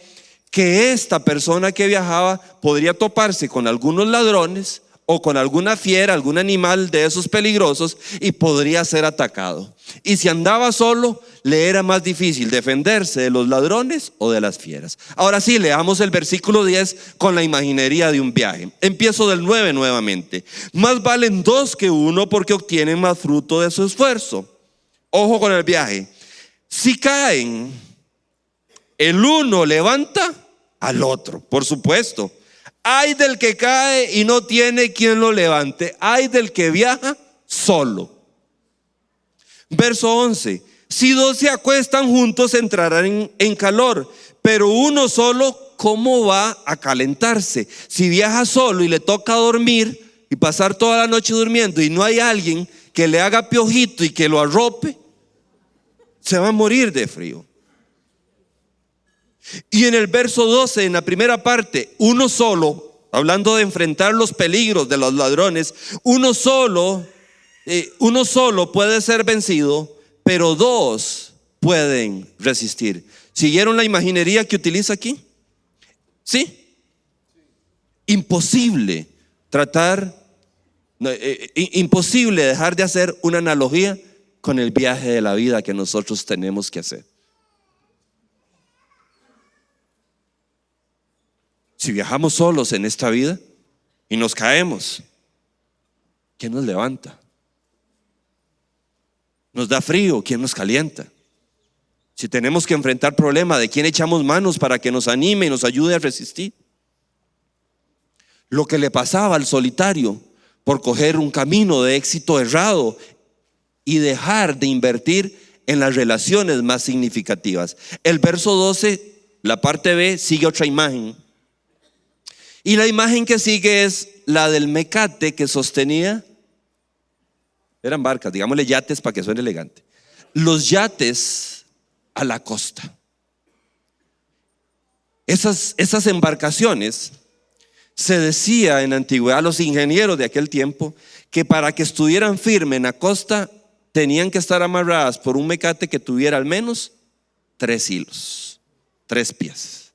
que esta persona que viajaba podría toparse con algunos ladrones o con alguna fiera, algún animal de esos peligrosos, y podría ser atacado. Y si andaba solo, le era más difícil defenderse de los ladrones o de las fieras. Ahora sí, leamos el versículo 10 con la imaginería de un viaje. Empiezo del 9 nuevamente. Más valen 2 que 1 porque obtienen más fruto de su esfuerzo. Ojo con el viaje. Si caen, el uno levanta al otro, por supuesto. Ay del que cae y no tiene quien lo levante. Ay del que viaja solo. Verso 11. Si 2 se acuestan juntos entrarán en calor, pero uno solo, ¿cómo va a calentarse? Si viaja solo y le toca dormir y pasar toda la noche durmiendo y no hay alguien que le haga piojito y que lo arrope, se va a morir de frío. Y en el verso 12, en la primera parte, uno solo, hablando de enfrentar los peligros de los ladrones, uno solo puede ser vencido, pero 2 pueden resistir. ¿Siguieron la imaginería que utiliza aquí? ¿Sí? Imposible imposible dejar de hacer una analogía con el viaje de la vida que nosotros tenemos que hacer. Si viajamos solos en esta vida y nos caemos, ¿quién nos levanta? Nos da frío, ¿quién nos calienta? Si tenemos que enfrentar problemas, ¿de quién echamos manos para que nos anime y nos ayude a resistir? Lo que le pasaba al solitario por coger un camino de éxito errado y dejar de invertir en las relaciones más significativas. El verso 12, la parte B, sigue otra imagen. Y la imagen que sigue es la del mecate que sostenía, eran barcas, digámosle yates para que suene elegante, los yates a la costa. Esas embarcaciones, se decía en la antigüedad, los ingenieros de aquel tiempo, que para que estuvieran firmes en la costa tenían que estar amarradas por un mecate que tuviera al menos 3 hilos, 3 piezas.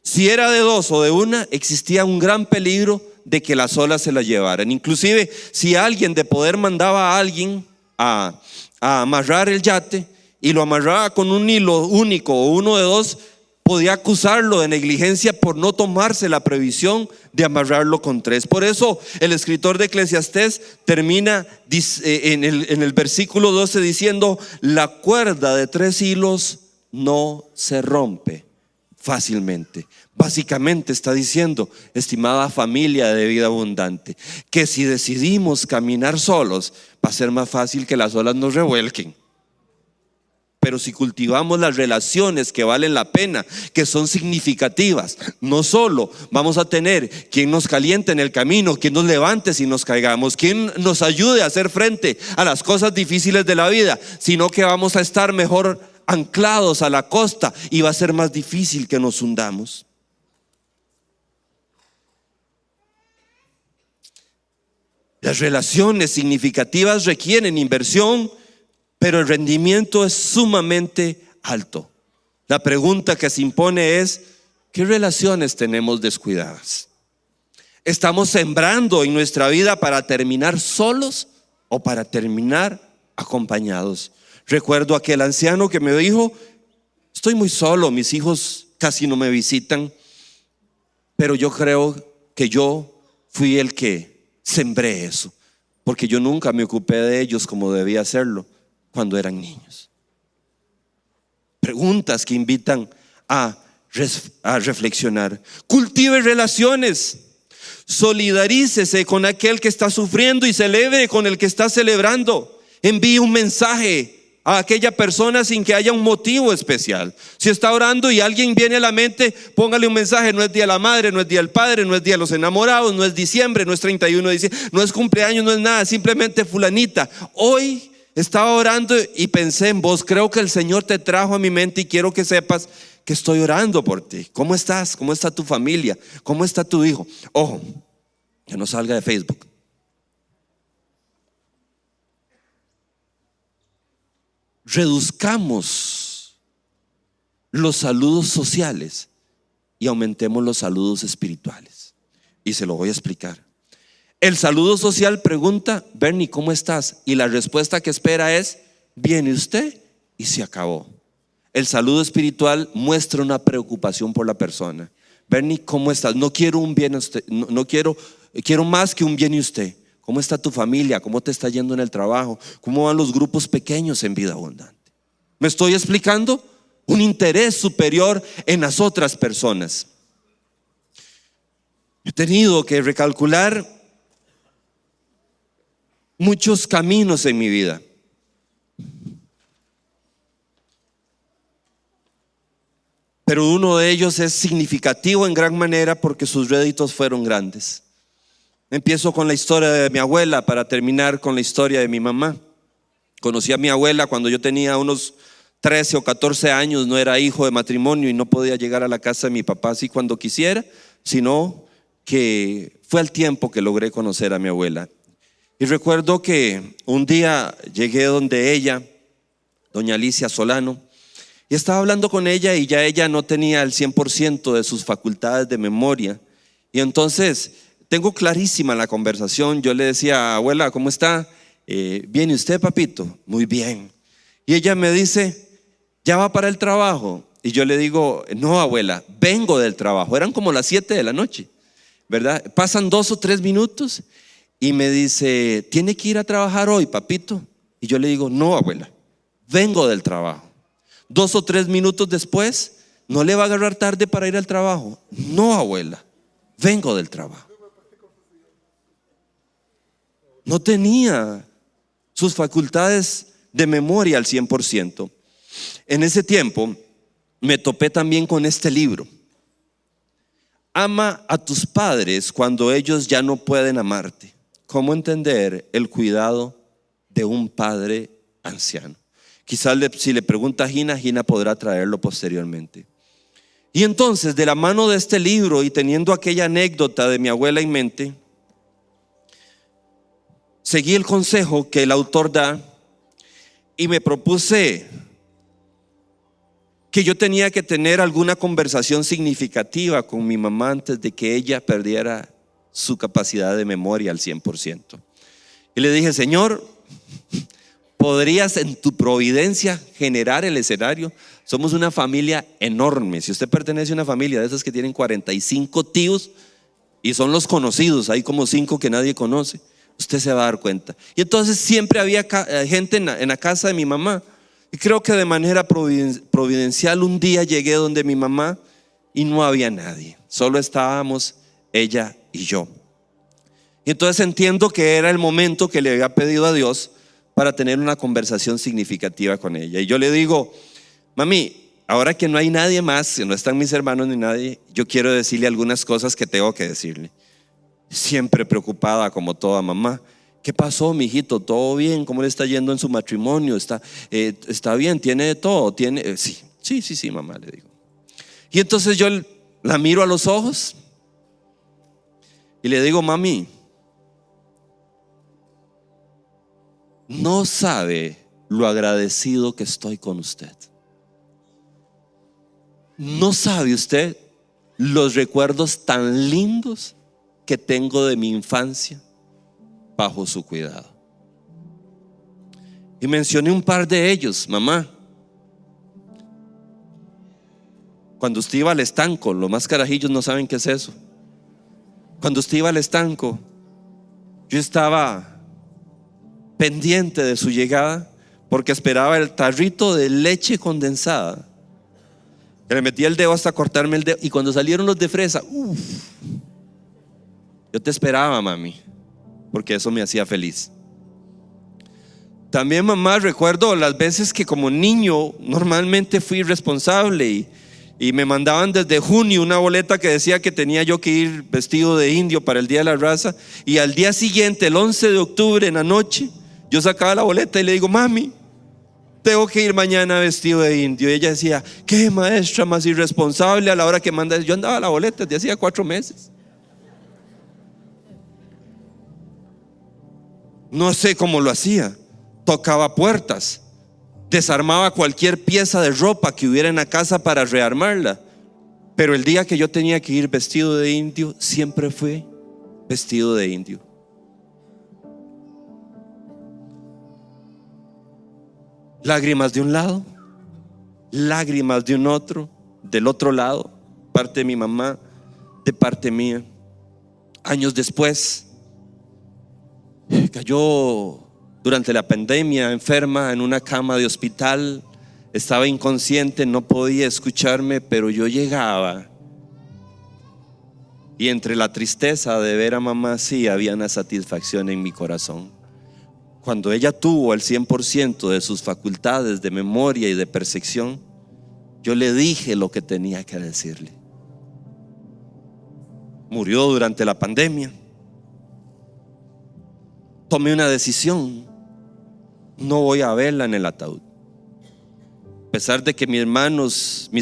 Si era de 2 o de 1, existía un gran peligro de que las olas se la llevaran. Inclusive si alguien de poder mandaba a alguien a amarrar el yate y lo amarraba con un hilo único o uno de 2, podía acusarlo de negligencia por no tomarse la previsión de amarrarlo con 3. Por eso el escritor de Eclesiastés termina en el versículo 12 diciendo: la cuerda de 3 hilos no se rompe fácilmente. Básicamente está diciendo, estimada familia de vida abundante, que si decidimos caminar solos, va a ser más fácil que las olas nos revuelquen. Pero si cultivamos las relaciones que valen la pena, que son significativas, no solo vamos a tener quien nos caliente en el camino, quien nos levante si nos caigamos, quien nos ayude a hacer frente a las cosas difíciles de la vida, sino que vamos a estar mejor anclados a la costa y va a ser más difícil que nos hundamos. Las relaciones significativas requieren inversión, pero el rendimiento es sumamente alto. La pregunta que se impone es: ¿qué relaciones tenemos descuidadas? ¿Estamos sembrando en nuestra vida para terminar solos o para terminar acompañados? Recuerdo aquel anciano que me dijo: estoy muy solo, mis hijos casi no me visitan, pero yo creo que yo fui el que sembré eso. porque yo nunca me ocupé de ellos como debía hacerlo cuando eran niños. Preguntas que invitan a reflexionar. Cultive relaciones. Solidarícese con aquel que está sufriendo y celebre con el que está celebrando. Envíe un mensaje a aquella persona sin que haya un motivo especial. Si está orando y alguien viene a la mente, póngale un mensaje. No es día de la madre, no es día del padre, no es día de los enamorados, no es diciembre, no es 31 de diciembre, no es cumpleaños, no es nada. Simplemente fulanita, hoy estaba orando y pensé en vos. Creo que el Señor te trajo a mi mente y quiero que sepas que estoy orando por ti. ¿Cómo estás? ¿Cómo está tu familia? ¿Cómo está tu hijo? Ojo, que no salga de Facebook. Reduzcamos los saludos sociales y aumentemos los saludos espirituales. Y se lo voy a explicar. El saludo social pregunta: Bernie, ¿cómo estás? Y la respuesta que espera es: ¿viene usted? Y se acabó. El saludo espiritual muestra una preocupación por la persona. Bernie, ¿cómo estás? No quiero un bien a usted, no quiero más que un bien y usted. ¿Cómo está tu familia? ¿Cómo te está yendo en el trabajo? ¿Cómo van los grupos pequeños en Vida Abundante? ¿Me estoy explicando? Un interés superior en las otras personas. He tenido que recalcular muchos caminos en mi vida. Pero uno de ellos es significativo en gran manera porque sus réditos fueron grandes. Empiezo con la historia de mi abuela para terminar con la historia de mi mamá. Conocí a mi abuela cuando yo tenía unos 13 o 14 años, no era hijo de matrimonio y no podía llegar a la casa de mi papá así cuando quisiera, sino que fue al tiempo que logré conocer a mi abuela. Y recuerdo que un día llegué donde ella, doña Alicia Solano, y estaba hablando con ella y ya ella no tenía el 100% de sus facultades de memoria. Y entonces tengo clarísima la conversación. Yo le decía: abuela, ¿cómo está? Bien, ¿y usted, papito? Muy bien. Y ella me dice: ¿ya va para el trabajo? Y yo le digo: no, abuela, vengo del trabajo. Eran como las 7 de la noche, ¿verdad? Pasan 2 o 3 minutos y me dice: ¿tiene que ir a trabajar hoy, papito? Y yo le digo: no, abuela, vengo del trabajo. 2 o 3 minutos después: ¿no le va a agarrar tarde para ir al trabajo? No, abuela, vengo del trabajo. No tenía sus facultades de memoria al 100%. En ese tiempo me topé también con este libro: Ama a tus padres cuando ellos ya no pueden amarte. ¿Cómo entender el cuidado de un padre anciano? Quizás si le pregunta a Gina podrá traerlo posteriormente. Y entonces, de la mano de este libro y teniendo aquella anécdota de mi abuela en mente, seguí el consejo que el autor da y me propuse que yo tenía que tener alguna conversación significativa con mi mamá antes de que ella perdiera su capacidad de memoria al 100%. Y le dije: Señor, ¿podrías en tu providencia generar el escenario? Somos una familia enorme. Si usted pertenece a una familia de esas que tienen 45 tíos y son los conocidos, hay como 5 que nadie conoce, usted se va a dar cuenta. Y entonces siempre había gente en la casa de mi mamá. Y creo que de manera providencial un día llegué donde mi mamá y no había nadie. Solo estábamos ella y yo. Y entonces entiendo que era el momento que le había pedido a Dios para tener una conversación significativa con ella. Y yo le digo: mami, ahora que no hay nadie más, que no están mis hermanos ni nadie, yo quiero decirle algunas cosas que tengo que decirle. Siempre preocupada como toda mamá. ¿Qué pasó, mijito? ¿Todo bien? ¿Cómo le está yendo en su matrimonio? ¿Está bien? ¿Tiene de todo? ¿Tiene? Sí, mamá, le digo. Y entonces yo la miro a los ojos y le digo: mami, no sabe lo agradecido que estoy con usted. No sabe usted los recuerdos tan lindos que tengo de mi infancia bajo su cuidado. Y mencioné un par de ellos. Mamá, cuando usted iba al estanco, los más carajillos no saben qué es eso. Cuando usted iba al estanco, yo estaba pendiente de su llegada, porque esperaba el tarrito de leche condensada. Le metía el dedo hasta cortarme el dedo. Y cuando salieron los de fresa, yo te esperaba, mami, porque eso me hacía feliz. También, mamá, recuerdo las veces que como niño normalmente fui irresponsable y me mandaban desde junio una boleta que decía que tenía yo que ir vestido de indio para el Día de la Raza, y al día siguiente, el 11 de octubre en la noche, yo sacaba la boleta y le digo: mami, tengo que ir mañana vestido de indio. Y ella decía: qué maestra más irresponsable, a la hora que manda. Yo andaba la boleta desde hacía 4 meses. No sé cómo lo hacía. Tocaba puertas, desarmaba cualquier pieza de ropa que hubiera en la casa para rearmarla, pero el día que yo tenía que ir vestido de indio, siempre fue vestido de indio. Lágrimas de un lado, lágrimas de un otro, del otro lado, parte de mi mamá, de parte mía. Años después, cayó durante la pandemia enferma en una cama de hospital. Estaba inconsciente, no podía escucharme, pero yo llegaba y entre la tristeza de ver a mamá así, había una satisfacción en mi corazón. Cuando ella tuvo el 100% de sus facultades de memoria y de percepción, yo le dije lo que tenía que decirle. Murió durante la pandemia. Tomé una decisión: no voy a verla en el ataúd. A pesar de que mis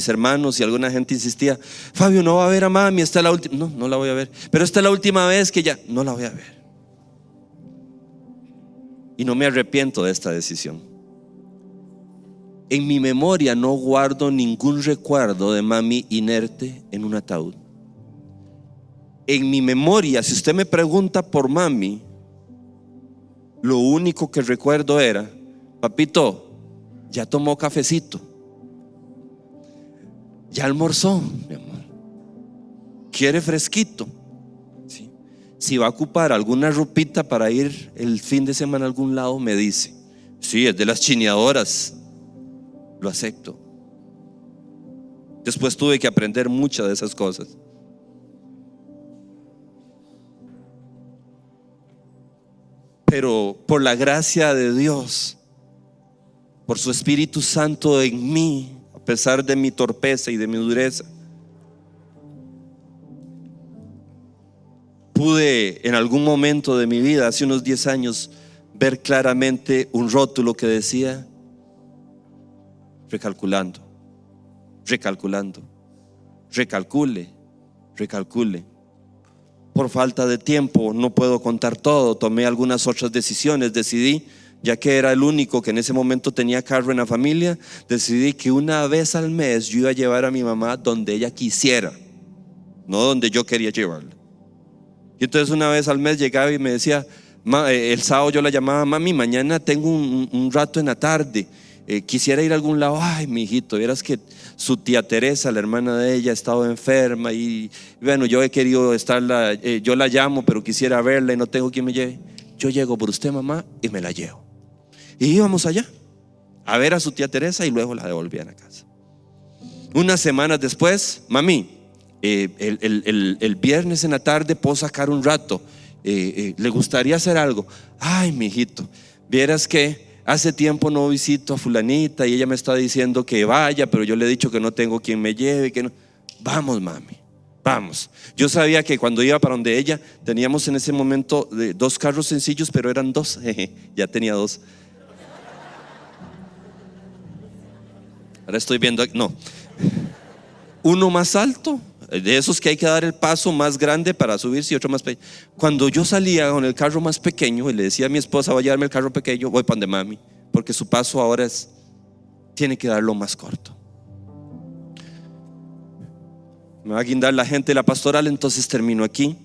hermanos y alguna gente insistía: Fabio, no va a ver a mami, esta es la última. No, no la voy a ver, pero esta es la última vez que ya no la voy a ver. Y no me arrepiento de esta decisión. En mi memoria no guardo ningún recuerdo de mami inerte en un ataúd. En mi memoria, si usted me pregunta por mami, lo único que recuerdo era: papito, ya tomó cafecito, ya almorzó, mi amor, quiere fresquito, ¿sí? Si va a ocupar alguna ropita para ir el fin de semana a algún lado, me dice. Sí, es de las chineadoras, lo acepto. Después tuve que aprender muchas de esas cosas. Pero por la gracia de Dios, por su Espíritu Santo en mí, a pesar de mi torpeza y de mi dureza, pude en algún momento de mi vida, hace unos 10 años, ver claramente un rótulo que decía: recalculando, recalculando, recalcule, recalcule. Por falta de tiempo no puedo contar todo. Tomé algunas otras decisiones. Decidí, ya que era el único que en ese momento tenía carro en la familia, decidí que una vez al mes yo iba a llevar a mi mamá donde ella quisiera, no donde yo quería llevarla. Y entonces una vez al mes llegaba y me decía: el sábado yo la llamaba: mami, mañana tengo un rato en la tarde, quisiera ir a algún lado. Ay, mi hijito, vieras que su tía Teresa, la hermana de ella, ha estado enferma y bueno, yo he querido estarla, yo la llamo, pero quisiera verla y no tengo quien me lleve. Yo llego por usted, mamá, y me la llevo. Y íbamos allá a ver a su tía Teresa y luego la devolvían a casa. Unas semanas después: mami, el viernes en la tarde puedo sacar un rato, ¿le gustaría hacer algo? Ay, mi hijito, vieras que hace tiempo no visito a fulanita y ella me está diciendo que vaya, pero yo le he dicho que no tengo quien me lleve, que no. Vamos, mami, vamos. Yo sabía que cuando iba para donde ella, teníamos en ese momento 2 carros sencillos, pero eran 2. Ya tenía 2. Ahora estoy viendo, no, uno más alto, de esos que hay que dar el paso más grande para subirse, y otro más pequeño. Cuando yo salía con el carro más pequeño y le decía a mi esposa: voy a llevarme el carro pequeño, voy para donde mami, porque su paso ahora tiene que darlo más corto. Me va a guindar la gente de la pastoral, entonces termino aquí.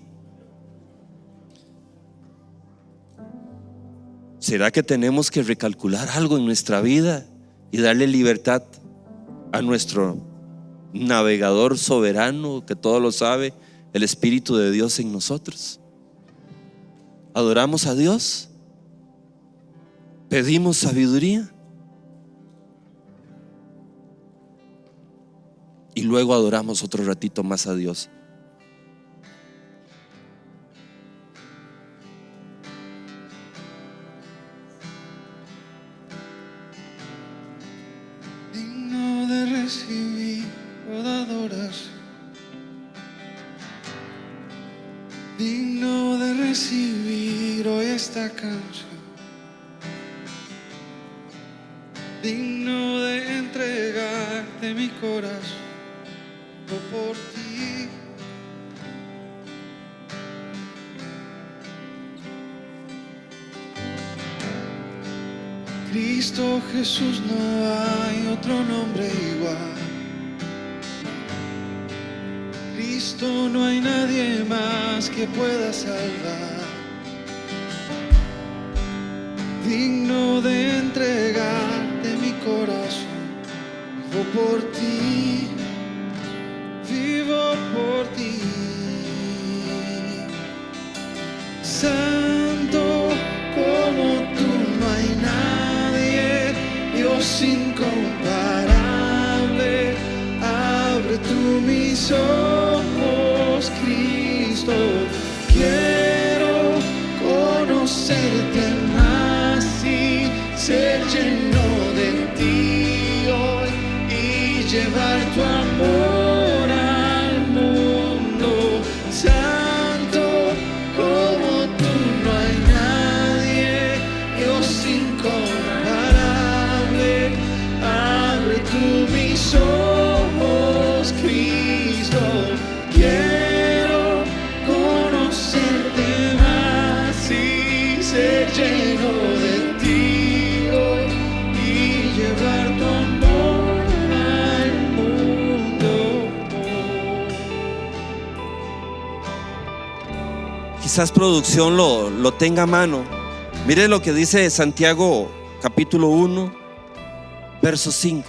¿Será que tenemos que recalcular algo en nuestra vida y darle libertad a nuestro navegador soberano que todo lo sabe, el Espíritu de Dios en nosotros? ¿Adoramos a Dios? pedimos sabiduría y luego adoramos otro ratito más a Dios. Digno de recibir toda adoración, digno de recibir hoy esta canción, digno de entregarte mi corazón por ti. Cristo Jesús, no hay otro nombre igual. Cristo, no hay nadie más que pueda salvar. Digno de entregarte mi corazón, vivo por ti, vivo por ti. Santo como tú no hay nadie, Dios incomparable. Abre tú mis ojos, Cristo, quiero conocerte más y ser lleno de ti hoy y llevar tu amor al mundo. Santo como tú no hay nadie, Dios incomparable. Abre tú mis ojos, Cristo, quiero conocerte más y ser lleno de ti hoy y llevar tu amor al mundo. Quizás producción lo tenga a mano. Mire lo que dice Santiago capítulo 1, verso 5.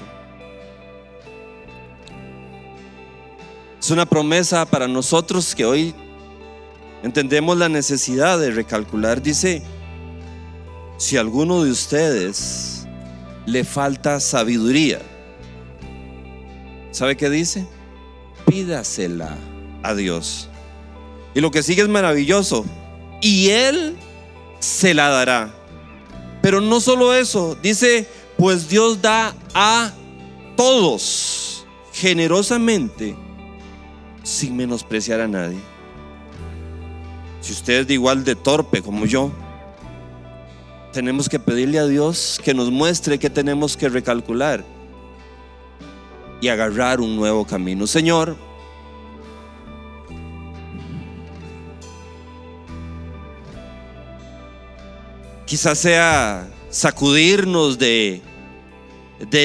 Es una promesa para nosotros que hoy entendemos la necesidad de recalcular. Dice: si a alguno de ustedes le falta sabiduría, ¿sabe qué dice? Pídasela a Dios. Y lo que sigue es maravilloso: y Él se la dará. Pero no solo eso, dice: pues Dios da a todos generosamente, sin menospreciar a nadie. Si usted es de igual de torpe como yo, tenemos que pedirle a Dios que nos muestre qué tenemos que recalcular y agarrar un nuevo camino. Señor, quizás sea sacudirnos de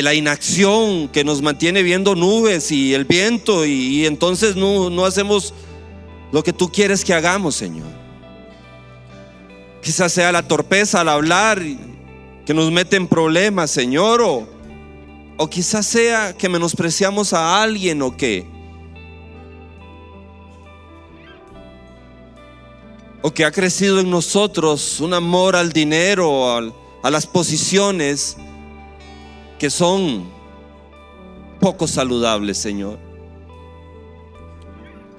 la inacción que nos mantiene viendo nubes y el viento, y entonces no hacemos lo que tú quieres que hagamos, Señor. Quizás sea la torpeza al hablar que nos mete en problemas, Señor, o quizás sea que menospreciamos a alguien, o que ha crecido en nosotros un amor al dinero, a las posiciones que son poco saludables, Señor.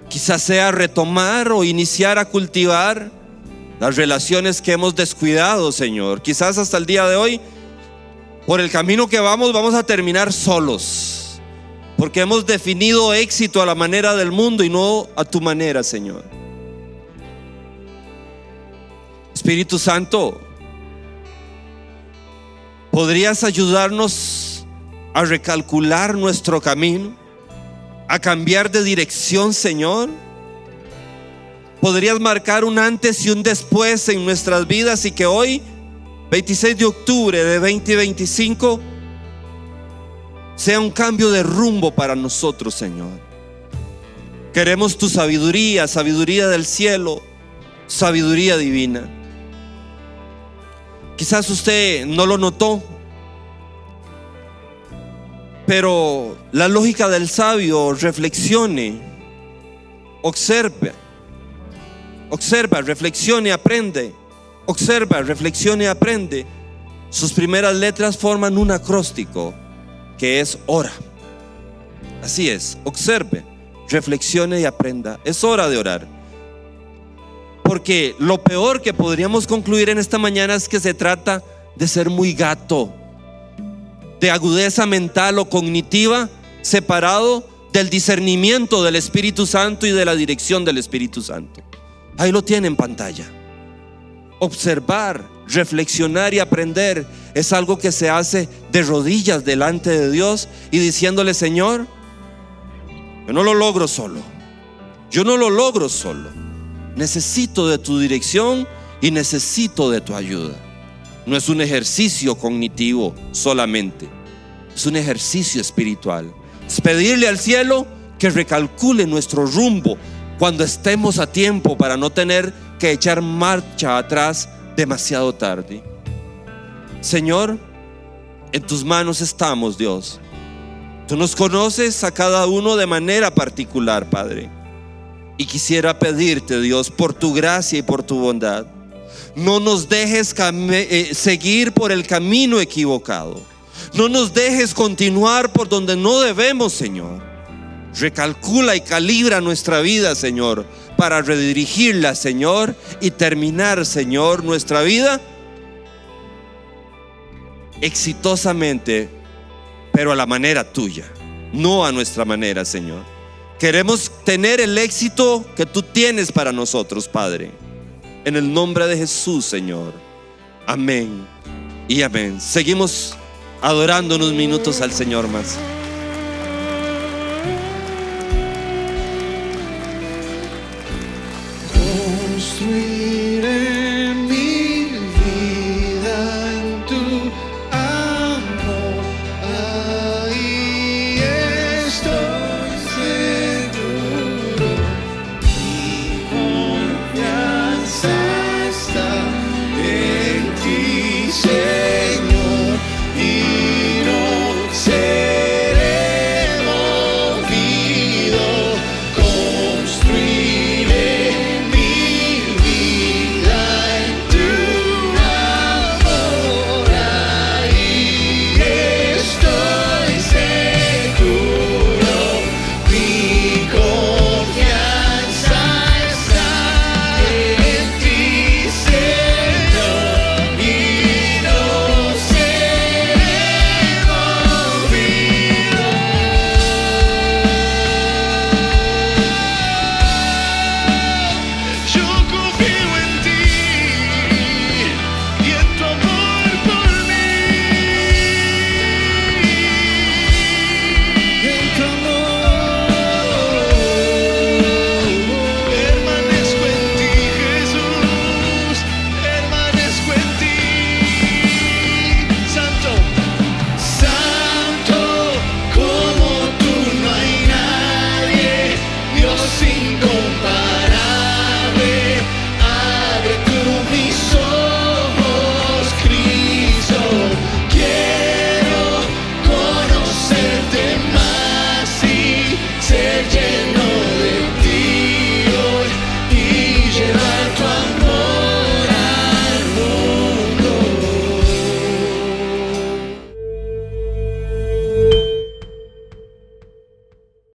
Quizás sea retomar o iniciar a cultivar las relaciones que hemos descuidado, Señor. Quizás hasta el día de hoy, por el camino que vamos a terminar solos, porque hemos definido éxito a la manera del mundo y no a tu manera, Señor. Espíritu Santo, ¿podrías ayudarnos a recalcular nuestro camino, a cambiar de dirección, Señor? ¿Podrías marcar un antes y un después en nuestras vidas, y que hoy, 26 de octubre de 2025, sea un cambio de rumbo para nosotros, Señor? Queremos tu sabiduría, sabiduría del cielo, sabiduría divina. Quizás usted no lo notó, pero la lógica del sabio: reflexione, observa, reflexione, aprende, observa, reflexione, aprende. Sus primeras letras forman un acróstico que es ora. Así es, observe, reflexione y aprenda. Es hora de orar. Porque lo peor que podríamos concluir en esta mañana es que se trata de ser muy gato, de agudeza mental o cognitiva, separado del discernimiento del Espíritu Santo y de la dirección del Espíritu Santo. Ahí lo tiene en pantalla. Observar, reflexionar y aprender es algo que se hace de rodillas delante de Dios y diciéndole: Señor, yo no lo logro solo. Yo no lo logro solo. Necesito de tu dirección y necesito de tu ayuda. No es un ejercicio cognitivo solamente, es un ejercicio espiritual. Es pedirle al cielo que recalcule nuestro rumbo cuando estemos a tiempo, para no tener que echar marcha atrás demasiado tarde. Señor, en tus manos estamos, Dios. Tú nos conoces a cada uno de manera particular, Padre. Y quisiera pedirte, Dios, por tu gracia y por tu bondad, no nos dejes seguir por el camino equivocado. No nos dejes continuar por donde no debemos, Señor. Recalcula y calibra nuestra vida, Señor, para redirigirla, Señor, y terminar, Señor, nuestra vida exitosamente, pero a la manera tuya, no a nuestra manera, Señor. Queremos tener el éxito que tú tienes para nosotros, Padre. En el nombre de Jesús, Señor. Amén y amén. Seguimos adorando unos minutos al Señor más. Construir